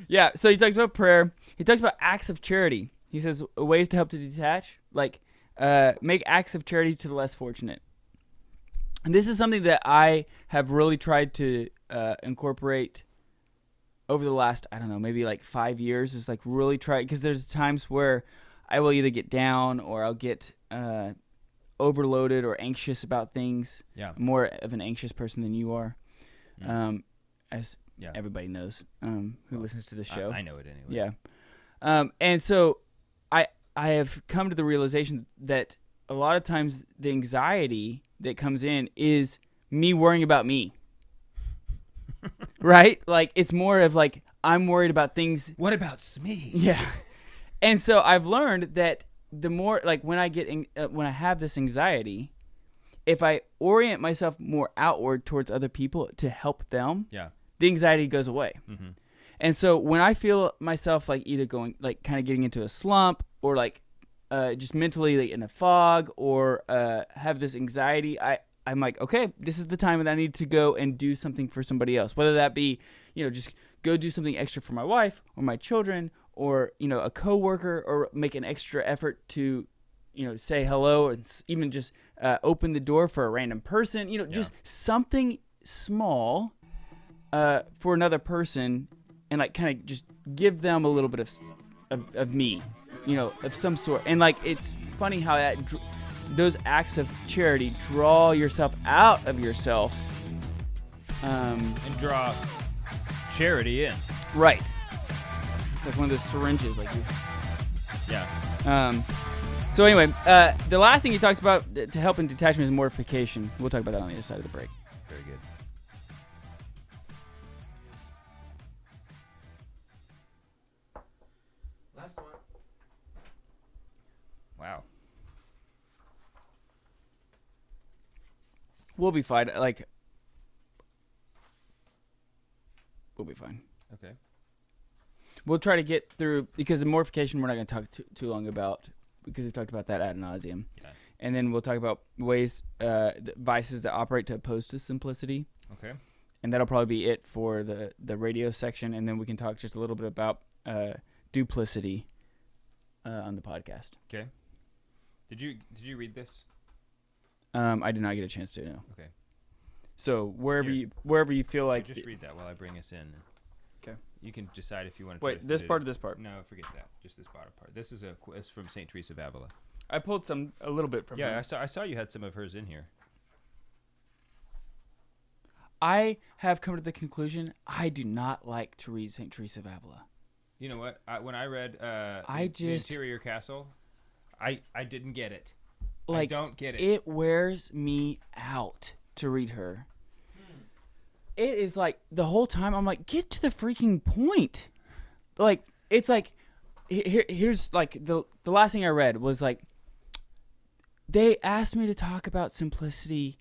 Speaker 2: Yeah, so he talks about prayer. He talks about acts of charity. He says ways to help to detach, like make acts of charity to the less fortunate. And this is something that I have really tried to incorporate over the last, I don't know, maybe like 5 years. Is like really try, because there's times where I will either get down or I'll get overloaded or anxious about things.
Speaker 1: Yeah.
Speaker 2: I'm more of an anxious person than you are. As everybody knows who listens to the show.
Speaker 1: I know it anyway.
Speaker 2: Yeah. And so I have come to the realization that a lot of times the anxiety that comes in is me worrying about me. Right? Like, it's more of like, I'm worried about things.
Speaker 1: What about me?
Speaker 2: Yeah. And so I've learned that the more, like, when I get when I have this anxiety, if I orient myself more outward towards other people to help them, the anxiety goes away. And so when I feel myself like either going, like, kind of getting into a slump or like just mentally like, in a fog or have this anxiety, I'm like, okay, this is the time that I need to go and do something for somebody else, whether that be, just go do something extra for my wife or my children or, a coworker, or make an extra effort to, say hello, and even just open the door for a random person, just something small for another person, and like kind of just give them a little bit of me, of some sort. And like, it's funny how that those acts of charity draw yourself out of yourself,
Speaker 1: and draw charity in.
Speaker 2: Right. It's like one of those syringes, like you.
Speaker 1: Yeah.
Speaker 2: So anyway, the last thing he talks about to help in detachment is mortification. We'll talk about that on the other side of the break.
Speaker 1: Very good.
Speaker 5: Last one.
Speaker 1: Wow.
Speaker 2: We'll be fine. Like, we'll be fine.
Speaker 1: Okay.
Speaker 2: We'll try to get through, because the mortification we're not going to talk too long about, because we've talked about that ad nauseum.
Speaker 1: Yeah.
Speaker 2: And then we'll talk about ways, vices that operate to oppose to simplicity.
Speaker 1: Okay.
Speaker 2: And that'll probably be it for the radio section. And then we can talk just a little bit about duplicity on the podcast.
Speaker 1: Okay. Did you read this?
Speaker 2: I did not get a chance to, no.
Speaker 1: Okay.
Speaker 2: So wherever you feel like...
Speaker 1: Just read that while I bring us in.
Speaker 2: Okay.
Speaker 1: You can decide if you want to...
Speaker 2: Wait, this part or this part?
Speaker 1: No, forget that. Just this bottom part. This is it's from St. Teresa of Avila.
Speaker 2: I pulled a little bit from her.
Speaker 1: Yeah, I saw you had some of hers in here.
Speaker 2: I have come to the conclusion I do not like to read St. Teresa of Avila.
Speaker 1: You know what? When I read the Interior Castle, I didn't get it. I don't get it.
Speaker 2: It wears me out to read her. It is like the whole time I'm like, get to the freaking point. Like, it's like, here's like the last thing I read was like, they asked me to talk about simplicity,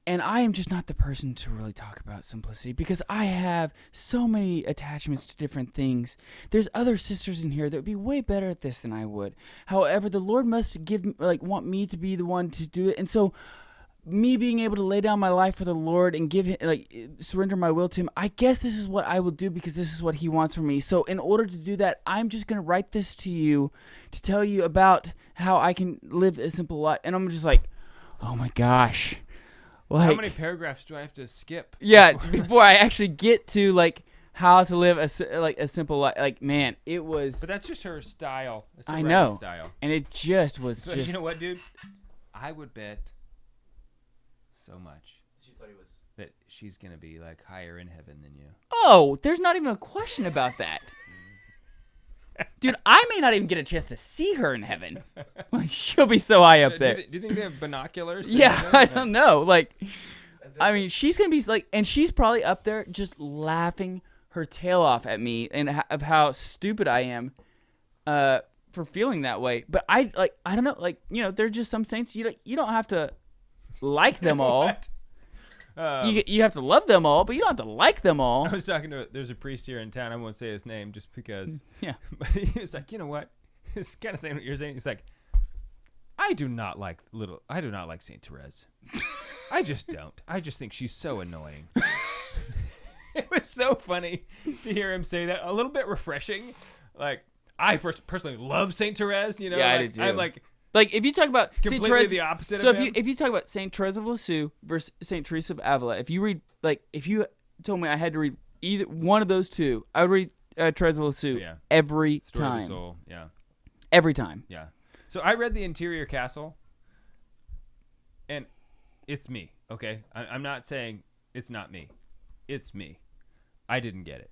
Speaker 2: and I am just not the person to really talk about simplicity because I have so many attachments to different things. There's other sisters in here that would be way better at this than I would. However, the Lord must want me to be the one to do it. And so me being able to lay down my life for the Lord and give him, surrender my will to him, I guess this is what I will do because this is what he wants from me. So in order to do that, I'm just going to write this to you to tell you about how I can live a simple life. And I'm just like, oh my gosh. Like,
Speaker 1: how many paragraphs do I have to skip?
Speaker 2: Yeah, before I actually get to how to live a simple life. Like, man, it was.
Speaker 1: But that's just her style. It's
Speaker 2: I know.
Speaker 1: Style.
Speaker 2: And it just was.
Speaker 1: So, you know what, dude? I would bet so much that she's gonna be higher in heaven than you.
Speaker 2: Oh, there's not even a question about that. Dude, I may not even get a chance to see her in heaven. She'll be so high up there.
Speaker 1: Do you think they have binoculars?
Speaker 2: Yeah, I don't know. I mean, she's gonna be like, and she's probably up there just laughing her tail off at me and of how stupid I am, for feeling that way. But I don't know, like, you know, there's just some saints you don't have to like them all. You have to love them all, but you don't have to like them all.
Speaker 1: I was talking to there's a priest here in town. I won't say his name just because.
Speaker 2: Yeah.
Speaker 1: But he was like, you know what? It's kind of saying what you're saying. He's like, I do not like Saint Therese. I just don't. I just think she's so annoying. It was so funny to hear him say that. A little bit refreshing. Like, I personally love Saint Therese. You know,
Speaker 2: yeah,
Speaker 1: like,
Speaker 2: I do too.
Speaker 1: I'm like
Speaker 2: if you talk about
Speaker 1: completely
Speaker 2: Saint Therese,
Speaker 1: the opposite.
Speaker 2: so
Speaker 1: of him.
Speaker 2: if you talk about Saint Therese of Lisieux versus Saint Teresa of Avila, if you told me I had to read either one of those two, I would read Therese of Lisieux every
Speaker 1: Story
Speaker 2: time.
Speaker 1: Of the Soul. Yeah.
Speaker 2: Every time.
Speaker 1: Yeah. So I read The Interior Castle, and it's me, okay? I'm not saying it's not me. It's me. I didn't get it.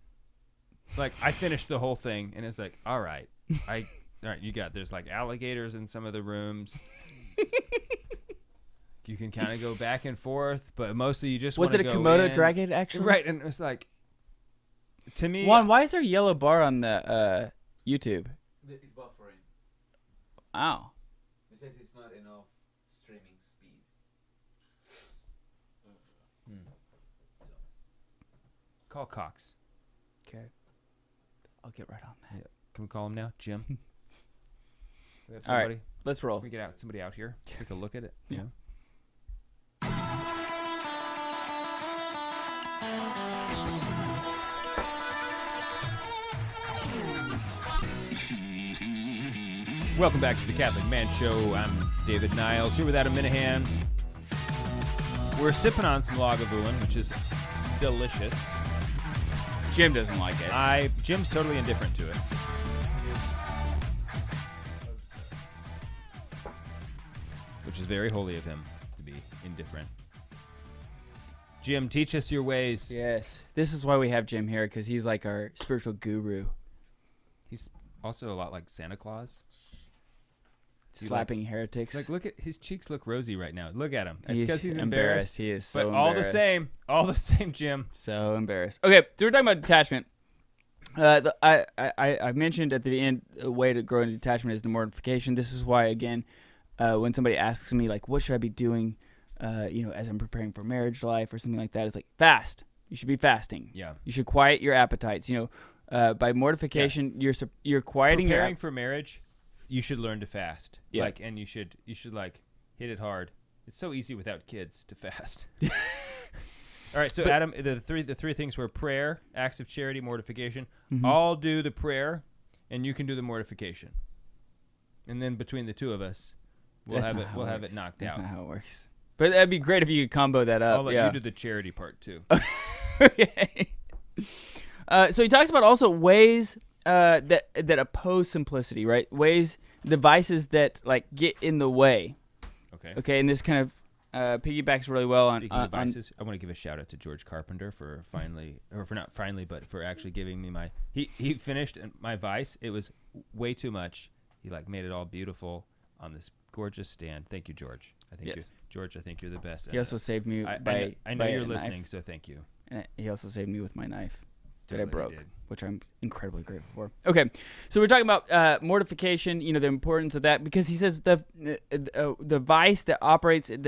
Speaker 1: Like, I finished the whole thing, and it's like, all right, there's like alligators in some of the rooms. You can kind of go back and forth, but mostly you just want to go in.
Speaker 2: Was it a Komodo dragon, actually?
Speaker 1: Right, and it was like, to me...
Speaker 2: Juan, why is there a yellow bar on the YouTube?
Speaker 5: It's buffering.
Speaker 2: Wow.
Speaker 5: It says it's not enough streaming speed.
Speaker 1: Call Cox.
Speaker 2: Okay. I'll get right on that.
Speaker 1: Yeah. Can we call him now? Jim? We have
Speaker 2: All right.
Speaker 1: somebody?
Speaker 2: Let's roll.
Speaker 1: Can we get somebody out here? Take a look at it.
Speaker 2: Yeah.
Speaker 1: Welcome back to the Catholic Man Show. I'm David Niles here with Adam Minahan. We're sipping on some Lagavulin, which is delicious.
Speaker 2: Jim doesn't like it.
Speaker 1: Jim's totally indifferent to it. Which is very holy of him to be indifferent. Jim, teach us your ways.
Speaker 2: Yes. This is why we have Jim here, because he's like our spiritual guru.
Speaker 1: He's also a lot like Santa Claus.
Speaker 2: Slapping heretics.
Speaker 1: Like, look at his cheeks look rosy right now. Look at him. It's
Speaker 2: He's
Speaker 1: because he's embarrassed.
Speaker 2: He is so
Speaker 1: but all
Speaker 2: embarrassed.
Speaker 1: all the same, Jim.
Speaker 2: So embarrassed. Okay, so we're talking about detachment. I mentioned at the end a way to grow into detachment is the mortification. This is why, again, when somebody asks me, like, what should I be doing, as I'm preparing for marriage life or something like that, it's like, fast. You should be fasting.
Speaker 1: Yeah.
Speaker 2: You should quiet your appetites. By mortification, you're quieting your
Speaker 1: preparing for marriage. You should learn to fast.
Speaker 2: Yeah.
Speaker 1: Like, and you should like hit it hard. It's so easy without kids to fast. All right, so Adam, the three things were prayer, acts of charity, mortification.
Speaker 2: Mm-hmm.
Speaker 1: I'll do the prayer, and you can do the mortification. And then between the two of us, we'll have it knocked
Speaker 2: That's
Speaker 1: out.
Speaker 2: not how it works. But that'd be great if you could combo that up.
Speaker 1: I'll let you do the charity part too.
Speaker 2: Okay. So he talks about also ways that oppose simplicity, right? Devices that like get in the way.
Speaker 1: Okay.
Speaker 2: Okay, and this kind of piggybacks really well
Speaker 1: Speaking of devices, I want to give a shout out to George Carpenter for for actually giving me he finished my Vice. It was way too much. He like made it all beautiful on this gorgeous stand. Thank you, George. I think I think you're the best.
Speaker 2: He also saved me
Speaker 1: I know you're listening, so thank you.
Speaker 2: And he also saved me with my knife that I
Speaker 1: Totally
Speaker 2: broke,
Speaker 1: did.
Speaker 2: which I'm incredibly grateful for. Okay, so we're talking about mortification, the importance of that, because he says the vice that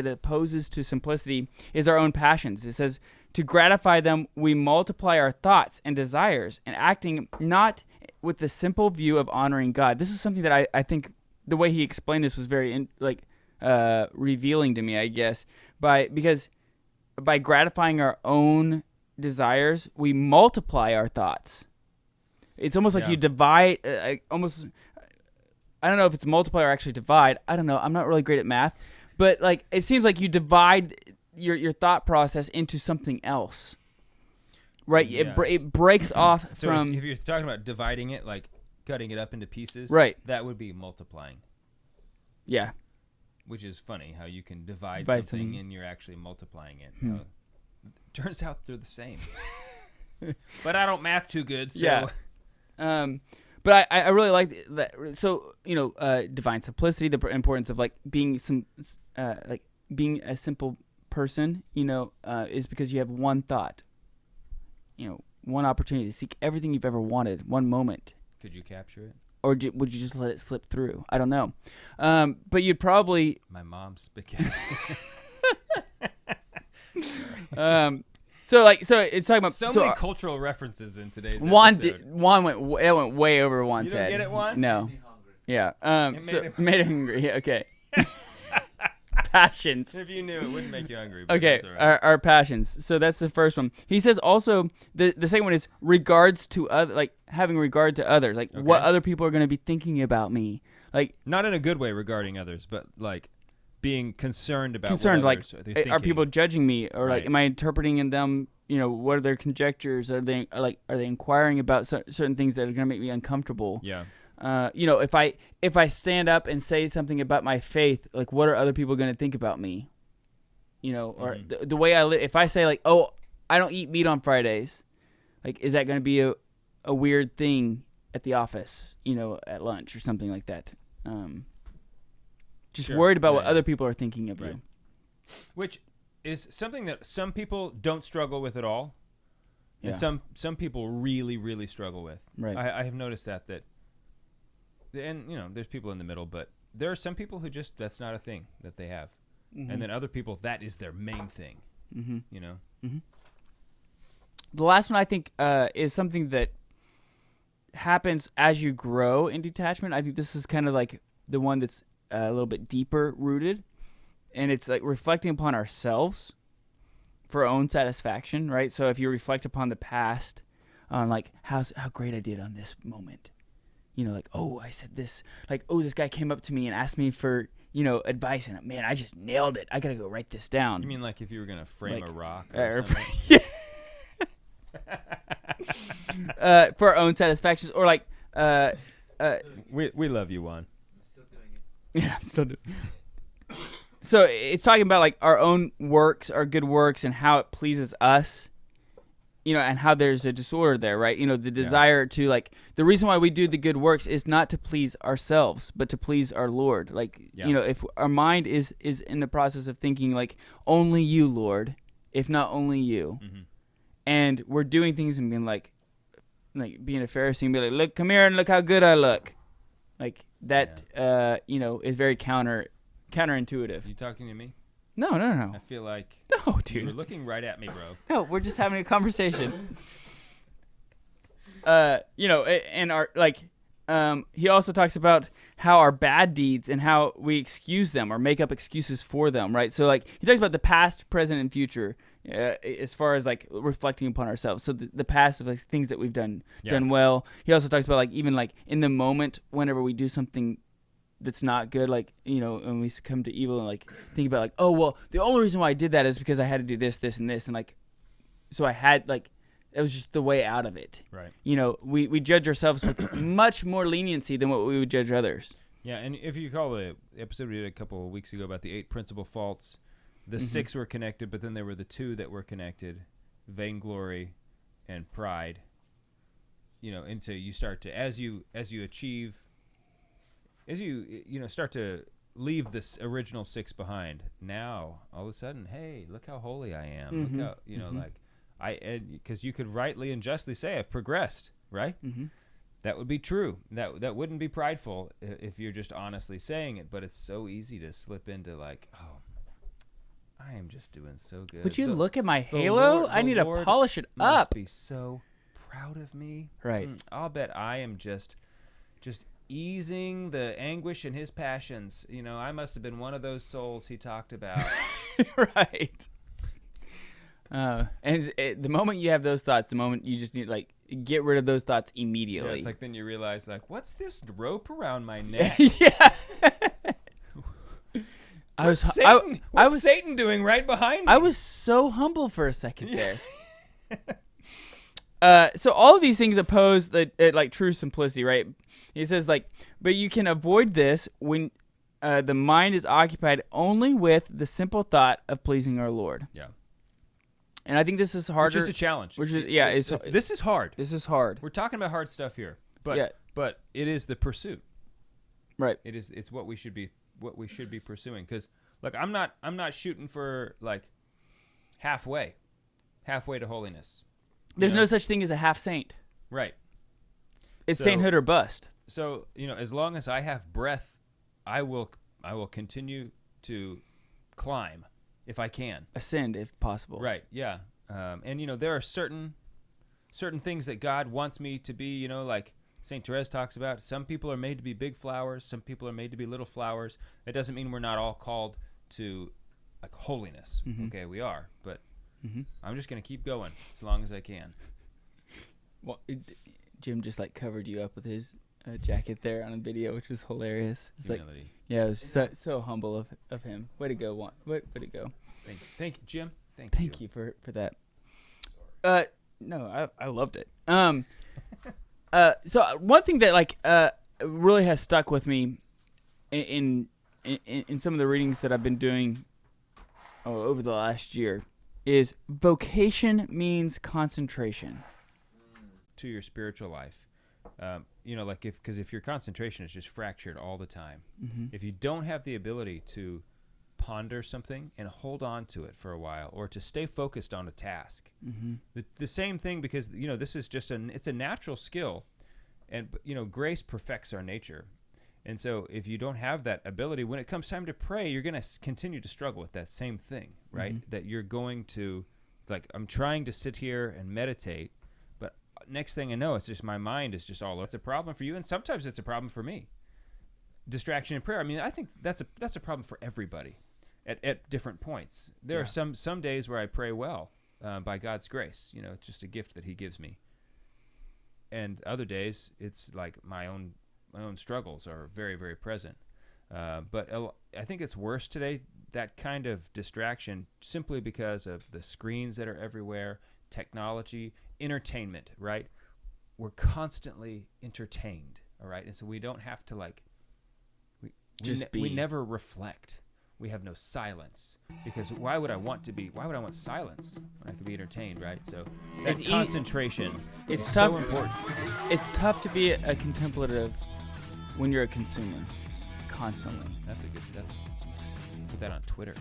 Speaker 2: opposes to simplicity is our own passions. It says, to gratify them, we multiply our thoughts and desires, and acting not with the simple view of honoring God. This is something that I think the way he explained this was very revealing to me, I guess, because by gratifying our own desires, we multiply our thoughts. It's almost like you divide, I don't know if it's multiply or actually divide. I don't know. I'm not really great at math, but like it seems like you divide your thought process into something else, right?
Speaker 1: Yes.
Speaker 2: It breaks off
Speaker 1: So
Speaker 2: from.
Speaker 1: if you're talking about dividing it, like cutting it up into pieces,
Speaker 2: Right.
Speaker 1: That would be multiplying.
Speaker 2: Yeah.
Speaker 1: Which is funny how you can divide
Speaker 2: By
Speaker 1: something
Speaker 2: something.
Speaker 1: and you're actually multiplying it. Turns out they're the same. But I don't math too good, so.
Speaker 2: Yeah. But I really like that. So, divine simplicity, the importance of like being being a simple person, is because you have one thought, one opportunity to seek everything you've ever wanted, one moment.
Speaker 1: Could you capture it?
Speaker 2: Or would you just let it slip through? I don't know. But you'd probably...
Speaker 1: My mom's spaghetti.
Speaker 2: So it's talking about...
Speaker 1: So many cultural references in today's
Speaker 2: Juan
Speaker 1: episode.
Speaker 2: went way over Juan's head.
Speaker 1: You didn't get it, Juan?
Speaker 2: No. Yeah.
Speaker 1: It
Speaker 2: made him hungry. Yeah, okay. Passions.
Speaker 1: If you knew, it wouldn't make you hungry. But
Speaker 2: Okay,
Speaker 1: that's all right.
Speaker 2: our passions. So that's the first one. He says also the second one is regards to other, like having regard to others, like what other people are going to be thinking about me, like
Speaker 1: not in a good way regarding others, but like being concerned about what
Speaker 2: like
Speaker 1: others are thinking.
Speaker 2: Are people judging me, or like
Speaker 1: Right.
Speaker 2: am I interpreting in them? What are their conjectures? Are they inquiring about certain things that are going to make me uncomfortable?
Speaker 1: Yeah.
Speaker 2: If I stand up and say something about my faith, like what are other people going to think about me? Or the way I live. If I say like, oh, I don't eat meat on Fridays, like is that going to be a weird thing at the office? At lunch or something like that. Just
Speaker 1: Sure.
Speaker 2: worried about
Speaker 1: Yeah,
Speaker 2: what
Speaker 1: yeah.
Speaker 2: other people are thinking of
Speaker 1: Right.
Speaker 2: you.
Speaker 1: Which is something that some people don't struggle with at all, and some people really, really struggle with.
Speaker 2: Right.
Speaker 1: I have noticed that, and there's people in the middle, but there are some people who just that's not a thing that they have, and then other people that is their main thing.
Speaker 2: Mm-hmm. The last one I think is something that happens as you grow in detachment. I think this is kind of like the one that's a little bit deeper rooted, and it's like reflecting upon ourselves for our own satisfaction, right? So if you reflect upon the past, on like how great I did on this moment, like, oh, I said this, like, oh, this guy came up to me and asked me for advice, and man, I just nailed it. I gotta go write this down.
Speaker 1: You mean like if you were gonna frame
Speaker 2: Like,
Speaker 1: a rock
Speaker 2: or
Speaker 1: or something?
Speaker 2: for our own satisfactions, or like
Speaker 1: We love you, Juan.
Speaker 2: yeah, I'm still doing. So it's talking about like our own works, our good works, and how it pleases us, and how there's a disorder there, right? The desire to like, the reason why we do the good works is not to please ourselves, but to please our Lord. Like, if our mind is in the process of thinking like only you, Lord, if not only you, and we're doing things and being like being a Pharisee and be like, look, come here and look how good I look, like that, is very counterintuitive.
Speaker 1: You talking to me?
Speaker 2: No.
Speaker 1: I feel like
Speaker 2: No,
Speaker 1: you were
Speaker 2: dude.
Speaker 1: looking right at me, bro.
Speaker 2: No, we're just having a conversation. And our he also talks about how our bad deeds and how we excuse them or make up excuses for them, right? So like he talks about the past, present, and future as far as like reflecting upon ourselves. So the past of like things that we've done well. He also talks about like even like in the moment whenever we do something that's not good, like when we succumb to evil, and like think about like, oh well, the only reason why I did that is because I had to do this, and this, and like, so I had like, it was just the way out of it.
Speaker 1: Right.
Speaker 2: We judge ourselves with much more leniency than what we would judge others.
Speaker 1: Yeah, and if you recall the episode we did a couple of weeks ago about the 8 principal faults, the 6 were connected, but then there were the 2 that were connected, vainglory and pride. And so you start to as you achieve. As you start to leave this original 6 behind, now all of a sudden, hey, look how holy I am. Look how like because you could rightly and justly say I've progressed, right? That would be true. That wouldn't be prideful if you're just honestly saying it. But it's so easy to slip into like, oh, I am just doing so good.
Speaker 2: Would you look at my halo? I need to polish it up.
Speaker 1: Must be so proud of me,
Speaker 2: right?
Speaker 1: I'll bet I am just easing the anguish in his passions. I must have been one of those souls he talked about.
Speaker 2: Right. And the moment you have those thoughts, the moment you just need like get rid of those thoughts immediately.
Speaker 1: Yeah, it's like then you realize like, what's this rope around my neck?
Speaker 2: Yeah.
Speaker 1: What's Satan doing right behind me?
Speaker 2: I was so humble for a second there. So all of these things oppose like true simplicity, right? He says like, but you can avoid this when the mind is occupied only with the simple thought of pleasing our Lord.
Speaker 1: Yeah.
Speaker 2: And I think this is harder.
Speaker 1: Which is a challenge.
Speaker 2: This is hard. This is hard.
Speaker 1: We're talking about hard stuff here, but it is the pursuit.
Speaker 2: Right.
Speaker 1: It's what we should be pursuing. Because look, I'm not shooting for like halfway to holiness.
Speaker 2: There's no such thing as a half saint.
Speaker 1: Right.
Speaker 2: It's sainthood or bust.
Speaker 1: So, as long as I have breath, I will continue to climb if I can.
Speaker 2: Ascend if possible.
Speaker 1: Right, yeah. And, there are certain things that God wants me to be, like St. Therese talks about. Some people are made to be big flowers. Some people are made to be little flowers. That doesn't mean we're not all called to like holiness. Mm-hmm. Okay, we are. But I'm just going to keep going as long as I can.
Speaker 2: Well, Jim just like covered you up with his jacket there on a video, which was hilarious. It's
Speaker 1: humility.
Speaker 2: Like, yeah, it was so humble of him. Way to go, way to go.
Speaker 1: Thank you, Jim.
Speaker 2: Thank you for that. No, I loved it. So one thing that really has stuck with me in some of the readings that I've been doing over the last year is vocation means concentration
Speaker 1: to your spiritual life. Because if your concentration is just fractured all the time, if you don't have the ability to ponder something and hold on to it for a while, or to stay focused on a task, the same thing, because this is just it's a natural skill, and grace perfects our nature. And so if you don't have that ability, when it comes time to pray, you're going to continue to struggle with that same thing, right? That you're going to, I'm trying to sit here and meditate, but next thing I know, it's just my mind is just all over. It's a problem for you, and sometimes it's a problem for me. Distraction in prayer. I mean, I think that's a problem for everybody at different points. There are some days where I pray well by God's grace. It's just a gift that He gives me. And other days, it's like my own struggles are very, very present. But I think it's worse today, that kind of distraction, simply because of the screens that are everywhere, technology, entertainment, right? We're constantly entertained, all right? And so we don't have to we never reflect. We have no silence, because why would I want silence when I could be entertained, right? So that concentration is so important.
Speaker 2: It's tough to be a contemplative when you're a consumer constantly.
Speaker 1: That's put that on Twitter.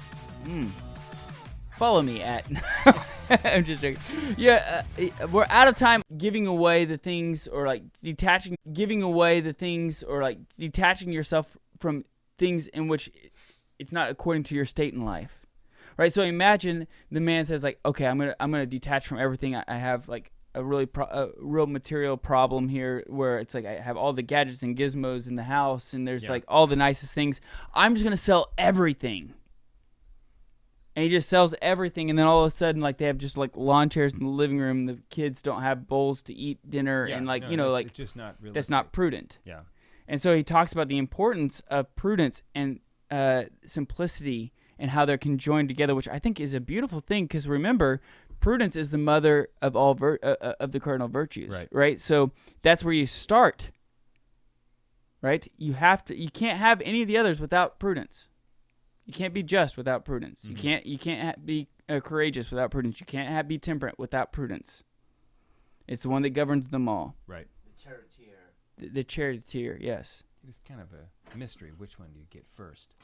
Speaker 2: Follow me at I'm just joking. Yeah, we're out of time. Giving away the things, or detaching yourself from things in which it's not according to your state in life, right? So imagine the man says okay, I'm gonna detach from everything. I have a real material problem here, where it's I have all the gadgets and gizmos in the house, and there's all the nicest things. I'm just gonna sell everything. And he just sells everything, and then all of a sudden, they have just lawn chairs in the living room. The kids don't have bowls to eat dinner, and
Speaker 1: it's just not realistic.
Speaker 2: That's not prudent.
Speaker 1: Yeah.
Speaker 2: And so he talks about the importance of prudence and simplicity, and how they're conjoined together, which I think is a beautiful thing. Because remember, prudence is the mother of all of the cardinal virtues, right? So that's where you start, right? You can't have any of the others without prudence. You can't be just without prudence. Mm-hmm. You can't be courageous without prudence. You can't be temperate without prudence. It's the one that governs them all.
Speaker 1: Right.
Speaker 5: The charioteer.
Speaker 2: The charioteer, yes.
Speaker 1: It's kind of a mystery. Which one do you get first?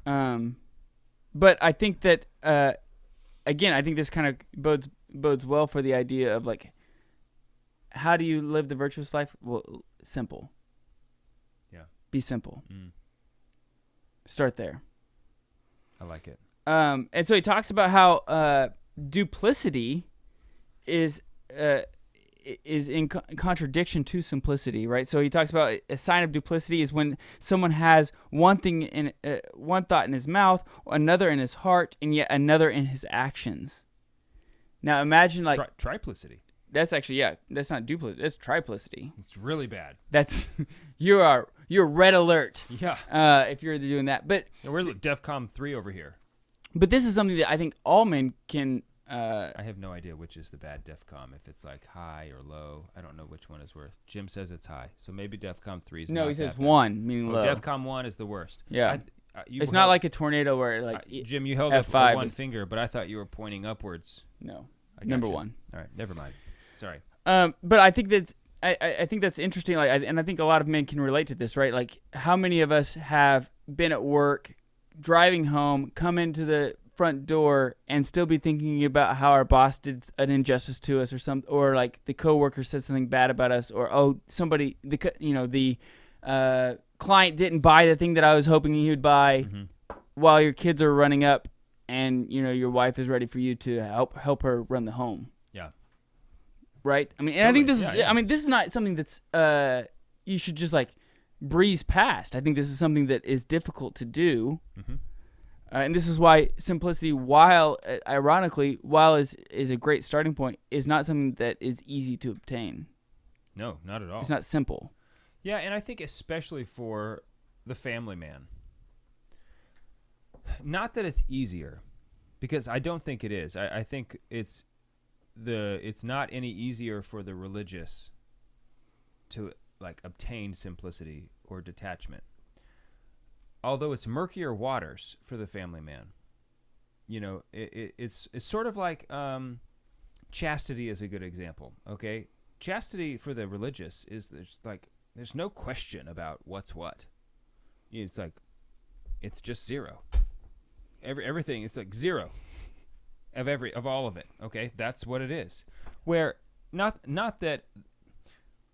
Speaker 2: But I think that again, I think this kind of bodes well for the idea of how do you live the virtuous life? Well, simple.
Speaker 1: Yeah.
Speaker 2: Be simple. Start there.
Speaker 1: I like it.
Speaker 2: And so he talks about how duplicity is in contradiction to simplicity, right? So he talks about a sign of duplicity is when someone has one thought in his mouth, another in his heart, and yet another in his actions. Now imagine
Speaker 1: triplicity.
Speaker 2: That's actually that's not duplicity. That's triplicity.
Speaker 1: It's really bad.
Speaker 2: That's you're red alert.
Speaker 1: Yeah.
Speaker 2: If you're doing that, but
Speaker 1: we're DEFCON 3 over here.
Speaker 2: But this is something that I think all men can.
Speaker 1: I have no idea which is the bad DEFCON. If it's high or low, I don't know which one is worse. Jim says it's high, so maybe DEFCON 3 is.
Speaker 2: No, he says 1, meaning low.
Speaker 1: DEFCON 1 is the worst.
Speaker 2: Yeah. It's not like a tornado where
Speaker 1: Jim, you held up one finger, but I thought you were pointing upwards.
Speaker 2: No. Number 1.
Speaker 1: All right, never mind. Sorry.
Speaker 2: But I think that I think that's interesting. And I think a lot of men can relate to this, right? How many of us have been at work, driving home, come into the front door and still be thinking about how our boss did an injustice to us, or like the coworker said something bad about us, or somebody, the client didn't buy the thing that I was hoping he would buy, while your kids are running up, and your wife is ready for you to help her run the home.
Speaker 1: Yeah.
Speaker 2: Right. I mean, and I think this is. I mean, this is not something that's you should just like breeze past. I think this is something that is difficult to do. And this is why simplicity, while ironically, is a great starting point, is not something that is easy to obtain.
Speaker 1: No, not at all.
Speaker 2: It's not simple.
Speaker 1: Yeah, and I think especially for the family man. Not that it's easier, because I don't think it is. I think it's not any easier for the religious to like obtain simplicity or detachment. Although it's murkier waters for the family man. It's sort of like chastity is a good example. Okay, chastity for the religious is there's no question about what's what. It's like it's just zero. Everything is like zero of all of it. Okay, that's what it is. Where not that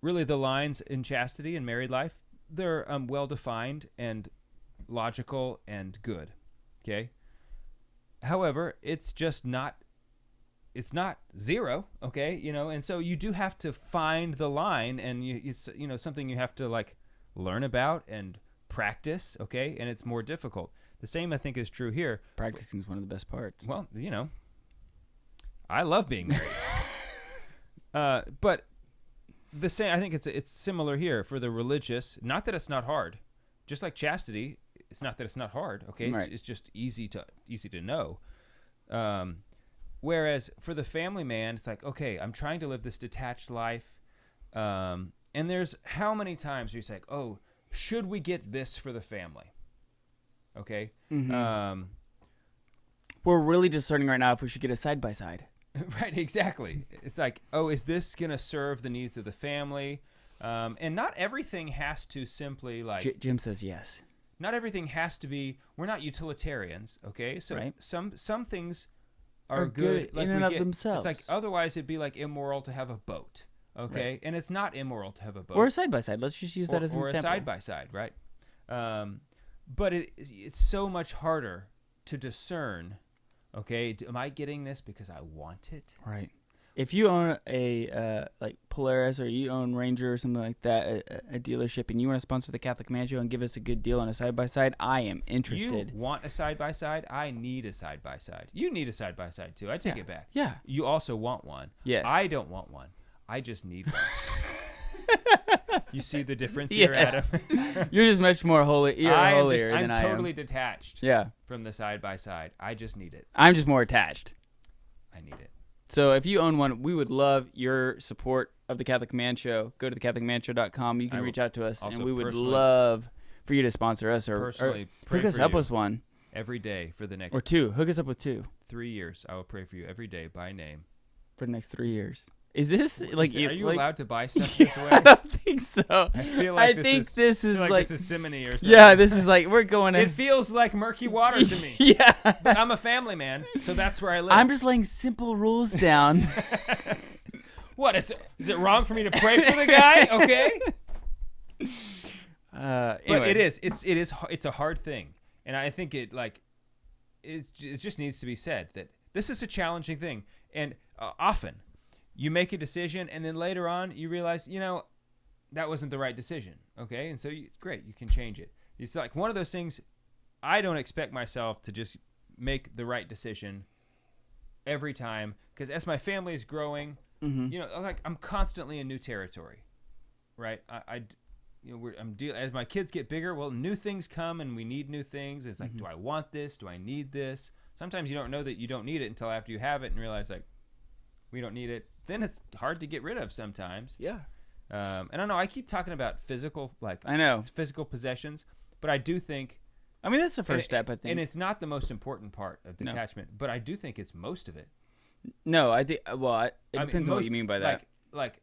Speaker 1: really the lines in chastity and married life, they're well defined and logical and good. Okay. However, it's just not. It's not zero. Okay, and so you do have to find the line, and it's something you have to like learn about and practice. Okay, and it's more difficult. The same, I think, is true here.
Speaker 2: Practicing is one of the best parts.
Speaker 1: Well, I love being married. But the same, I think it's similar here for the religious. Not that it's not hard. Just like chastity, it's not that it's not hard. Okay,
Speaker 2: right.
Speaker 1: It's just easy to know. Whereas for the family man, it's like, okay, I'm trying to live this detached life. And there's how many times where you say, oh, should we get this for the family? Okay.
Speaker 2: Mm-hmm. We're really discerning right now if we should get a side-by-side.
Speaker 1: Right, exactly. It's like, oh, is this going to serve the needs of the family? And not everything has to simply like...
Speaker 2: Jim says yes.
Speaker 1: Not everything has to be... We're not utilitarians, okay? So
Speaker 2: right.
Speaker 1: some things are
Speaker 2: good
Speaker 1: like
Speaker 2: in and of themselves.
Speaker 1: It's like, otherwise it'd be like immoral to have a boat, okay? Right. And it's not immoral to have a boat.
Speaker 2: Or a side-by-side. Let's just use that as an
Speaker 1: example. Or a side-by-side, right? But it's so much harder to discern, okay, am I getting this because I want it?
Speaker 2: Right. If you own a like Polaris, or you own Ranger or something like that, a dealership, and you want to sponsor the Catholic Man Show and give us a good deal on a side-by-side, I am interested.
Speaker 1: You want a side-by-side? I need a side-by-side. You need a side-by-side too. I take it back.
Speaker 2: Yeah.
Speaker 1: You also want one.
Speaker 2: Yes.
Speaker 1: I don't want one. I just need one. You see the difference here, Adam?
Speaker 2: You're just much more holy. You're holier than I am.
Speaker 1: I'm totally detached from the side-by-side. I just need it.
Speaker 2: I'm just more attached.
Speaker 1: I need it.
Speaker 2: So if you own one, we would love your support of the Catholic Man Show. Go to thecatholicmanshow.com. You can reach out to us, and we would love for you to sponsor us or hook us up with one.
Speaker 1: Every day for the next...
Speaker 2: Or two. Hook us up with 2.
Speaker 1: 3 years. I will pray for you every day by name.
Speaker 2: For the next 3 years. Is this like...
Speaker 1: Are you allowed to buy stuff
Speaker 2: this
Speaker 1: way?
Speaker 2: I don't think so.
Speaker 1: I feel like this is like
Speaker 2: this
Speaker 1: is simony or something.
Speaker 2: Yeah, this is like we're going in.
Speaker 1: It feels like murky water to me.
Speaker 2: Yeah.
Speaker 1: But I'm a family man, so that's where I live.
Speaker 2: I'm just laying simple rules down.
Speaker 1: What? Is it wrong for me to pray for the guy? Okay.
Speaker 2: Anyway.
Speaker 1: But it is. It's a hard thing, and I think it just needs to be said that this is a challenging thing, and often you make a decision, and then later on you realize, that wasn't the right decision. Okay, and so it's great, you can change it. It's like one of those things. I don't expect myself to just make the right decision every time, because as my family is growing, like I'm constantly in new territory, right? As my kids get bigger, well, new things come, and we need new things. It's like, do I want this? Do I need this? Sometimes you don't know that you don't need it until after you have it and realize, like, we don't need it. Then it's hard to get rid of sometimes.
Speaker 2: Yeah.
Speaker 1: And I don't know. I keep talking about physical, physical possessions, but I do think.
Speaker 2: I mean, that's the first step, I think.
Speaker 1: And it's not the most important part of detachment, but I do think it's most of it.
Speaker 2: No, I think. Well, it depends on what you mean by that.
Speaker 1: Like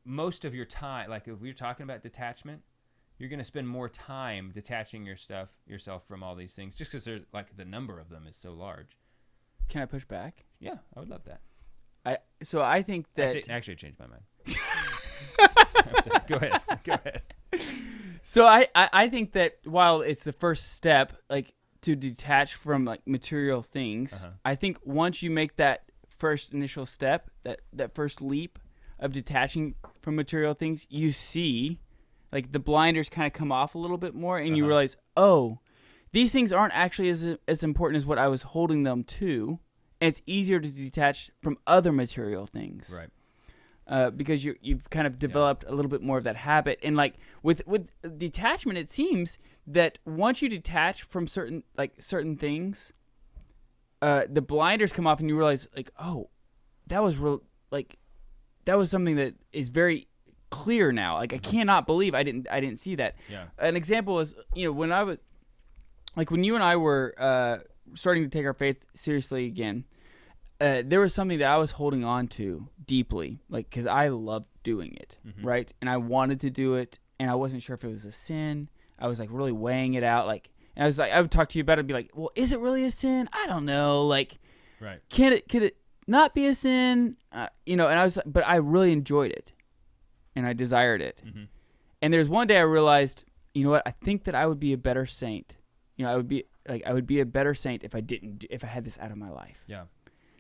Speaker 1: most of your time, like if we're talking about detachment, you're going to spend more time detaching yourself from all these things, just because they're like the number of them is so large.
Speaker 2: Can I push back?
Speaker 1: Yeah, I would love that.
Speaker 2: I think that
Speaker 1: Actually, I changed my mind. Go ahead. Go ahead.
Speaker 2: So I think that while it's the first step, like to detach from like material things, I think once you make that first initial step, that first leap of detaching from material things, you see like the blinders kind of come off a little bit more, and you realize, oh, these things aren't actually as important as what I was holding them to. And it's easier to detach from other material things,
Speaker 1: right?
Speaker 2: Because you've kind of developed a little bit more of that habit. And like with detachment, it seems that once you detach from certain things, the blinders come off, and you realize like, oh, that was that was something that is very clear now. Like I cannot believe I didn't see that.
Speaker 1: Yeah.
Speaker 2: An example was when I was when you and I were starting to take our faith seriously again, there was something that I was holding on to deeply, like because I loved doing it, right? And I wanted to do it, and I wasn't sure if it was a sin. I was like really weighing it out, like, and I was like, I would talk to you about it and be like, well, is it really a sin? I don't know, like,
Speaker 1: right?
Speaker 2: Could it not be a sin? And I was, but I really enjoyed it, and I desired it. And there's one day I realized, you know what? I think that I would be a better saint. I would be a better saint if I had this out of my life.
Speaker 1: Yeah.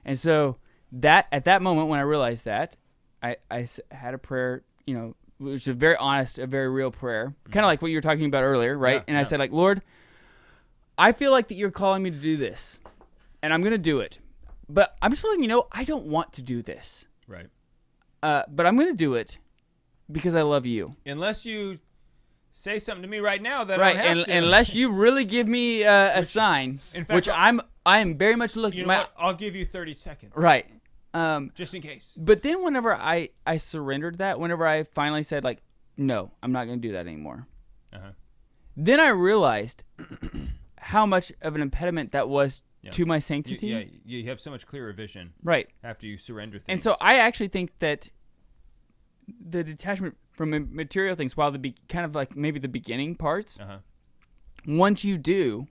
Speaker 2: And so that at that moment when I realized that, I had a prayer, which is a very honest, a very real prayer, kind of like what you were talking about earlier, right? And I said, like, Lord, I feel like that you're calling me to do this, and I'm going to do it. But I'm just letting you know I don't want to do this.
Speaker 1: Right.
Speaker 2: But I'm going to do it because I love you.
Speaker 1: Unless you say something to me right now that I don't have to.
Speaker 2: Unless you really give me a sign,
Speaker 1: in fact,
Speaker 2: which I am very much looking.
Speaker 1: You know what? I'll give you 30 seconds.
Speaker 2: Right.
Speaker 1: Just in case.
Speaker 2: But then whenever I surrendered that, whenever I finally said like, no, I'm not going to do that anymore. Then I realized how much of an impediment that was to my sanctity.
Speaker 1: You have so much clearer vision.
Speaker 2: Right.
Speaker 1: After you surrender things.
Speaker 2: And so I actually think that the detachment from material things, while kind of like maybe the beginning parts, once you do,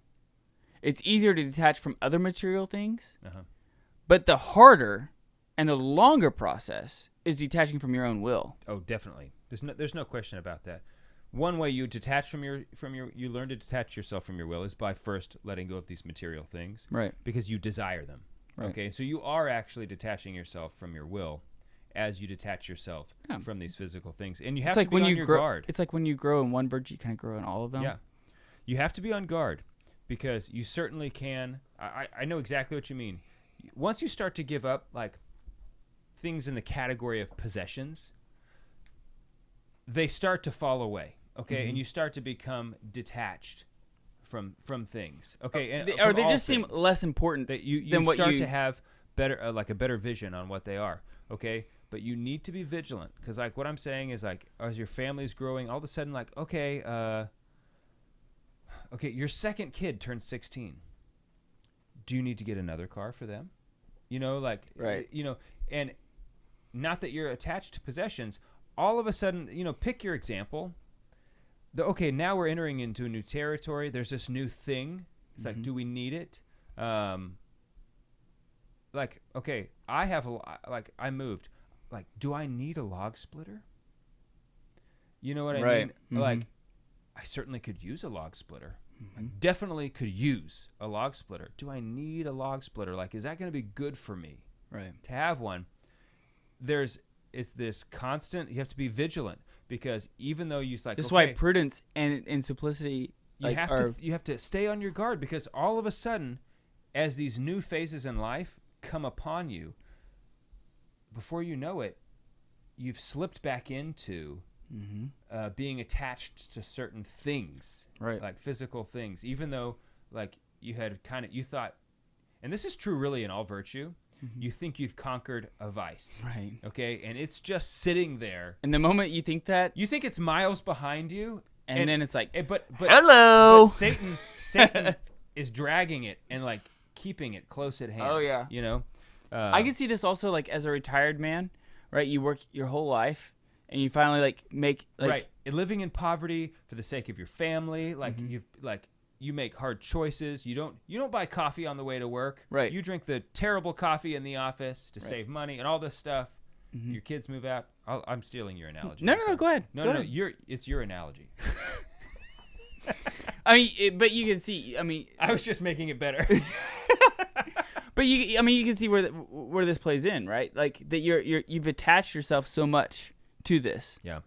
Speaker 2: it's easier to detach from other material things. But the harder and the longer process is detaching from your own will.
Speaker 1: Oh, definitely. There's no question about that. One way you detach you learn to detach yourself from your will is by first letting go of these material things,
Speaker 2: right?
Speaker 1: Because you desire them. Right. Okay, so you are actually detaching yourself from your will as you detach yourself from these physical things, and you have to be on your guard.
Speaker 2: It's like when you grow in one bird, you kind of grow in all of them.
Speaker 1: Yeah, you have to be on guard because you certainly can. I know exactly what you mean. Once you start to give up like things in the category of possessions, they start to fall away. Okay, and you start to become detached from things. Okay, and
Speaker 2: or they just seem less important
Speaker 1: that you
Speaker 2: than what
Speaker 1: start to have better like a better vision on what they are. Okay, but you need to be vigilant because like what I'm saying is like as your family's growing, all of a sudden like okay, your second kid turns 16. Do you need to get another car for them?
Speaker 2: Right.
Speaker 1: And not that you're attached to possessions. All of a sudden, pick your example. Okay, now we're entering into a new territory. There's this new thing. It's like, do we need it? Okay, I moved. Like, do I need a log splitter? You know what I mean? Like, I certainly could use a log splitter. I definitely could use a log splitter. Do I need a log splitter? Like, is that going to be good for me?
Speaker 2: Right.
Speaker 1: To have one. It's this constant, you have to be vigilant because even though you like,
Speaker 2: this is why prudence and simplicity,
Speaker 1: you have to stay on your guard because all of a sudden, as these new phases in life come upon you, before you know it, you've slipped back into being attached to certain things,
Speaker 2: right?
Speaker 1: Like physical things, even though like you thought, and this is true really in all virtue. You think you've conquered a vice.
Speaker 2: Right.
Speaker 1: Okay, and it's just sitting there.
Speaker 2: And the moment you think that,
Speaker 1: you think it's miles behind you,
Speaker 2: and then it's like,
Speaker 1: but
Speaker 2: hello.
Speaker 1: But Satan is dragging it and like keeping it close at hand.
Speaker 2: Oh yeah. I can see this also like as a retired man, right? You work your whole life, and you finally like make like
Speaker 1: right. And living in poverty for the sake of your family, like you've like you make hard choices. You don't buy coffee on the way to work.
Speaker 2: Right.
Speaker 1: You drink the terrible coffee in the office to save money and all this stuff.
Speaker 2: Mm-hmm.
Speaker 1: Your kids move out. I'm stealing your analogy.
Speaker 2: No,
Speaker 1: I'm
Speaker 2: no,
Speaker 1: sorry.
Speaker 2: go ahead.
Speaker 1: No,
Speaker 2: Go
Speaker 1: no,
Speaker 2: ahead.
Speaker 1: it's your analogy.
Speaker 2: I mean, but you can see. I mean,
Speaker 1: I was just making it better.
Speaker 2: but you can see where this plays in, right? Like that you've attached yourself so much to this.
Speaker 1: Yeah.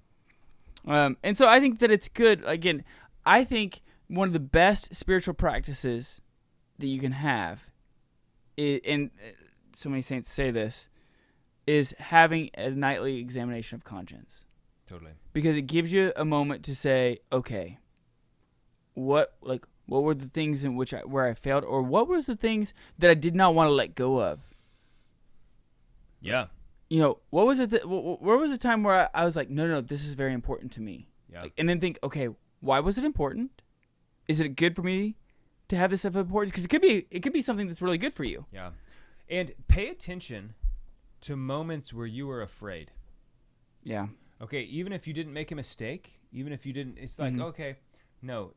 Speaker 2: And so I think that it's good. Again, I think one of the best spiritual practices that you can have, and so many saints say this, is having a nightly examination of conscience.
Speaker 1: Totally.
Speaker 2: Because it gives you a moment to say, okay, what were the things in where I failed, or what was the things that I did not want to let go of?
Speaker 1: Yeah.
Speaker 2: You know, what was it? Where was the time where I was like, no, this is very important to me.
Speaker 1: Yeah.
Speaker 2: And then think, okay, why was it important? Is it good for me to have this stuff important? Because it could be something that's really good for you.
Speaker 1: Yeah. And pay attention to moments where you were afraid.
Speaker 2: Yeah.
Speaker 1: Okay, even if you didn't make a mistake, even if you didn't, it's like, okay, no,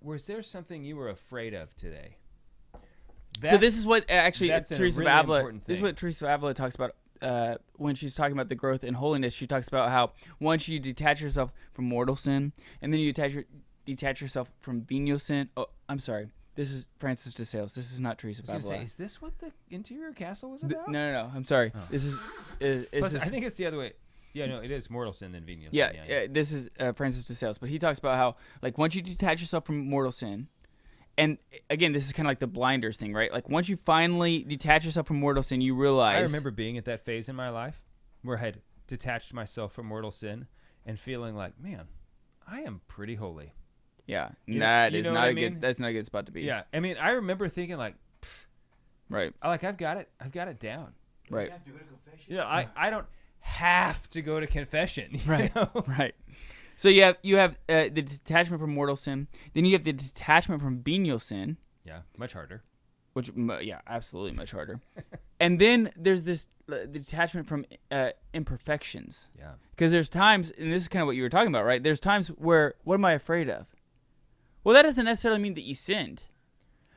Speaker 1: was there something you were afraid of today?
Speaker 2: So this is what actually
Speaker 1: that's
Speaker 2: Teresa
Speaker 1: really
Speaker 2: of Avila,
Speaker 1: important
Speaker 2: this is
Speaker 1: thing.
Speaker 2: what Teresa of Avila talks about when she's talking about the growth in holiness. She talks about how once you detach yourself from mortal sin, and then you detach yourself from venial sin. Oh, I'm sorry. This is Francis de Sales. This is not Teresa of
Speaker 1: I was
Speaker 2: Avila.
Speaker 1: gonna say, is this what the interior castle was about?
Speaker 2: No. I'm sorry.
Speaker 1: Oh.
Speaker 2: This is.
Speaker 1: Plus, I think it's the other way. Yeah, no, it is mortal sin then venial
Speaker 2: Yeah,
Speaker 1: sin. Yeah.
Speaker 2: this is Francis de Sales, but he talks about how, like, once you detach yourself from mortal sin, and again, this is kind of like the blinders thing, right? Like, once you finally detach yourself from mortal sin, you realize.
Speaker 1: I remember being at that phase in my life where I had detached myself from mortal sin and feeling like, man, I am pretty holy.
Speaker 2: Yeah,
Speaker 1: That's not a
Speaker 2: good spot to be.
Speaker 1: Yeah, I mean, I remember thinking like,
Speaker 2: right,
Speaker 1: I've got it down.
Speaker 2: Right.
Speaker 5: You have to go to confession.
Speaker 1: You know, I don't have to go to confession. You
Speaker 2: Right.
Speaker 1: know?
Speaker 2: Right. So you have the detachment from mortal sin. Then you have the detachment from venial sin.
Speaker 1: Yeah, much harder.
Speaker 2: Which, absolutely much harder. And then there's this the detachment from imperfections.
Speaker 1: Yeah.
Speaker 2: Because there's times, and this is kind of what you were talking about, right? There's times where, what am I afraid of? Well, that doesn't necessarily mean that you sinned.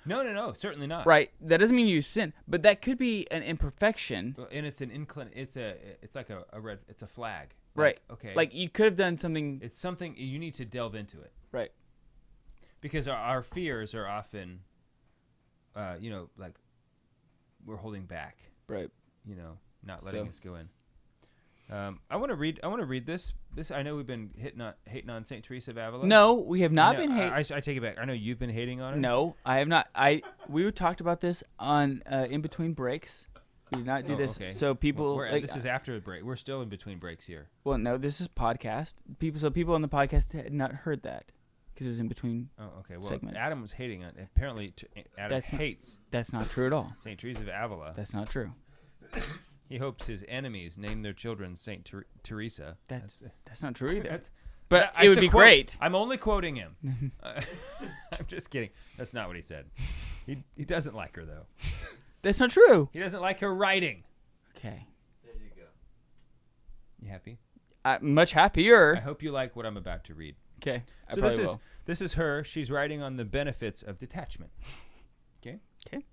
Speaker 1: No, certainly not.
Speaker 2: Right. That doesn't mean you sinned, but that could be an imperfection.
Speaker 1: Well, and it's an it's like a red. It's a flag.
Speaker 2: Right.
Speaker 1: Okay.
Speaker 2: Like you could have done something.
Speaker 1: It's something you need to delve into it.
Speaker 2: Right.
Speaker 1: Because our fears are often, like we're holding back.
Speaker 2: Right.
Speaker 1: Not letting us go in. I want to read this. This I know we've been hating on Saint Teresa of Avila.
Speaker 2: No, we have not been hating.
Speaker 1: I take it back. I know you've been hating on her.
Speaker 2: No, I have not. We talked about this on in between breaks. We did not do this.
Speaker 1: Okay.
Speaker 2: So people.
Speaker 1: This is after a break. We're still in between breaks here.
Speaker 2: Well, no, this is podcast. People on the podcast had not heard that because it was in between.
Speaker 1: Oh, okay. Well,
Speaker 2: segments.
Speaker 1: Adam was hating on. Apparently, Adam hates.
Speaker 2: That's not true at all.
Speaker 1: Saint Teresa of Avila.
Speaker 2: That's not true.
Speaker 1: He hopes his enemies name their children Saint Teresa.
Speaker 2: That's not true either.
Speaker 1: But
Speaker 2: it would be great.
Speaker 1: I'm only quoting him. I'm just kidding. That's not what he said. He doesn't like her though.
Speaker 2: That's not true.
Speaker 1: He doesn't like her writing.
Speaker 2: Okay.
Speaker 5: There you go.
Speaker 1: You happy?
Speaker 2: Much happier.
Speaker 1: I hope you like what I'm about to read.
Speaker 2: Okay.
Speaker 1: So this is her. She's writing on the benefits of detachment. Okay.
Speaker 2: Okay.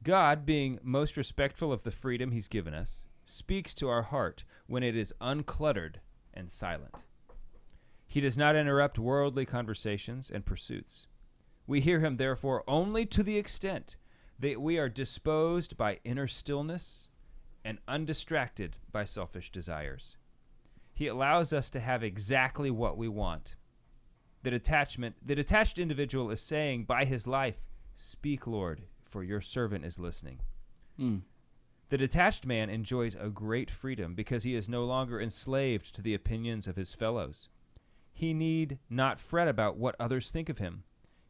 Speaker 1: God, being most respectful of the freedom he's given us, speaks to our heart when it is uncluttered and silent. He does not interrupt worldly conversations and pursuits. We hear him, therefore, only to the extent that we are disposed by inner stillness and undistracted by selfish desires. He allows us to have exactly what we want. The detached individual is saying by his life, "Speak, Lord, for your servant is listening." The detached man enjoys a great freedom because he is no longer enslaved to the opinions of his fellows. He need not fret about what others think of him.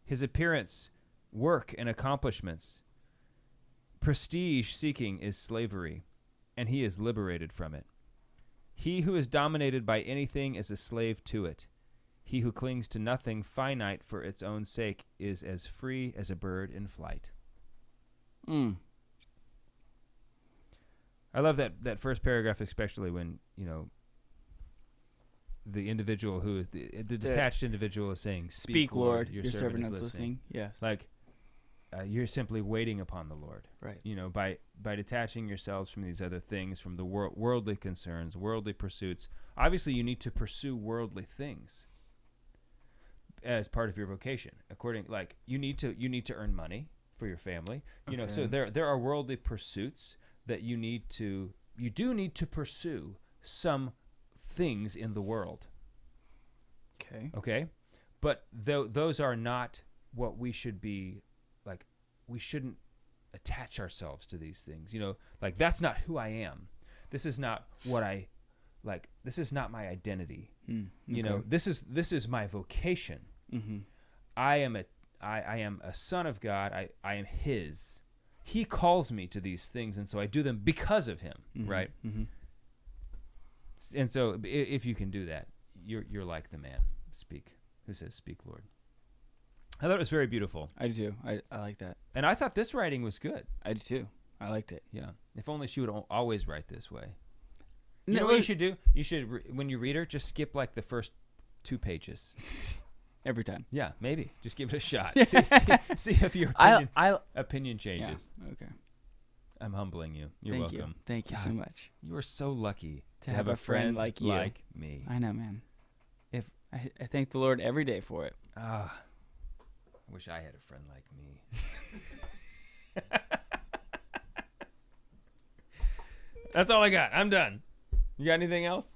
Speaker 1: His appearance, work, and accomplishments. Prestige seeking is slavery, and he is liberated from it. He who is dominated by anything is a slave to it. He who clings to nothing finite for its own sake is as free as a bird in flight. I love that first paragraph, especially when, the individual who the detached individual is saying,
Speaker 2: "Speak, Lord, your servant is listening." Yes.
Speaker 1: Like you're simply waiting upon the Lord.
Speaker 2: Right.
Speaker 1: You know, by detaching yourselves from these other things, from the worldly concerns, worldly pursuits. Obviously, you need to pursue worldly things as part of your vocation. You need to earn money for your family. You know, so there are worldly pursuits that you do need to pursue some things in the world. Okay? But those are not what we should be like. We shouldn't attach ourselves to these things. You know, like that's not who I am. This is not what I like. This is not my identity. You know, this is my vocation.
Speaker 2: Mm-hmm.
Speaker 1: I am a son of God. I am His. He calls me to these things, and so I do them because of Him, right?
Speaker 2: Mm-hmm.
Speaker 1: And so, if you can do that, you're like the man who says, "Speak, Lord." I thought it was very beautiful.
Speaker 2: I do too. I like that.
Speaker 1: And I thought this writing was good.
Speaker 2: I do too. I liked it.
Speaker 1: Yeah. If only she would always write this way.
Speaker 2: No,
Speaker 1: You know what you should do? You should, when you read her, just skip like the first 2 pages.
Speaker 2: Every time.
Speaker 1: Yeah, maybe. Just give it a shot. see if your opinion changes.
Speaker 2: Yeah. Okay.
Speaker 1: I'm humbling you. You're welcome.
Speaker 2: Thank you so much.
Speaker 1: You are so lucky
Speaker 2: to have a friend like you.
Speaker 1: Like me.
Speaker 2: I know, man.
Speaker 1: If
Speaker 2: I thank the Lord every day for it.
Speaker 1: I wish I had a friend like me. That's all I got. I'm done. You got anything else?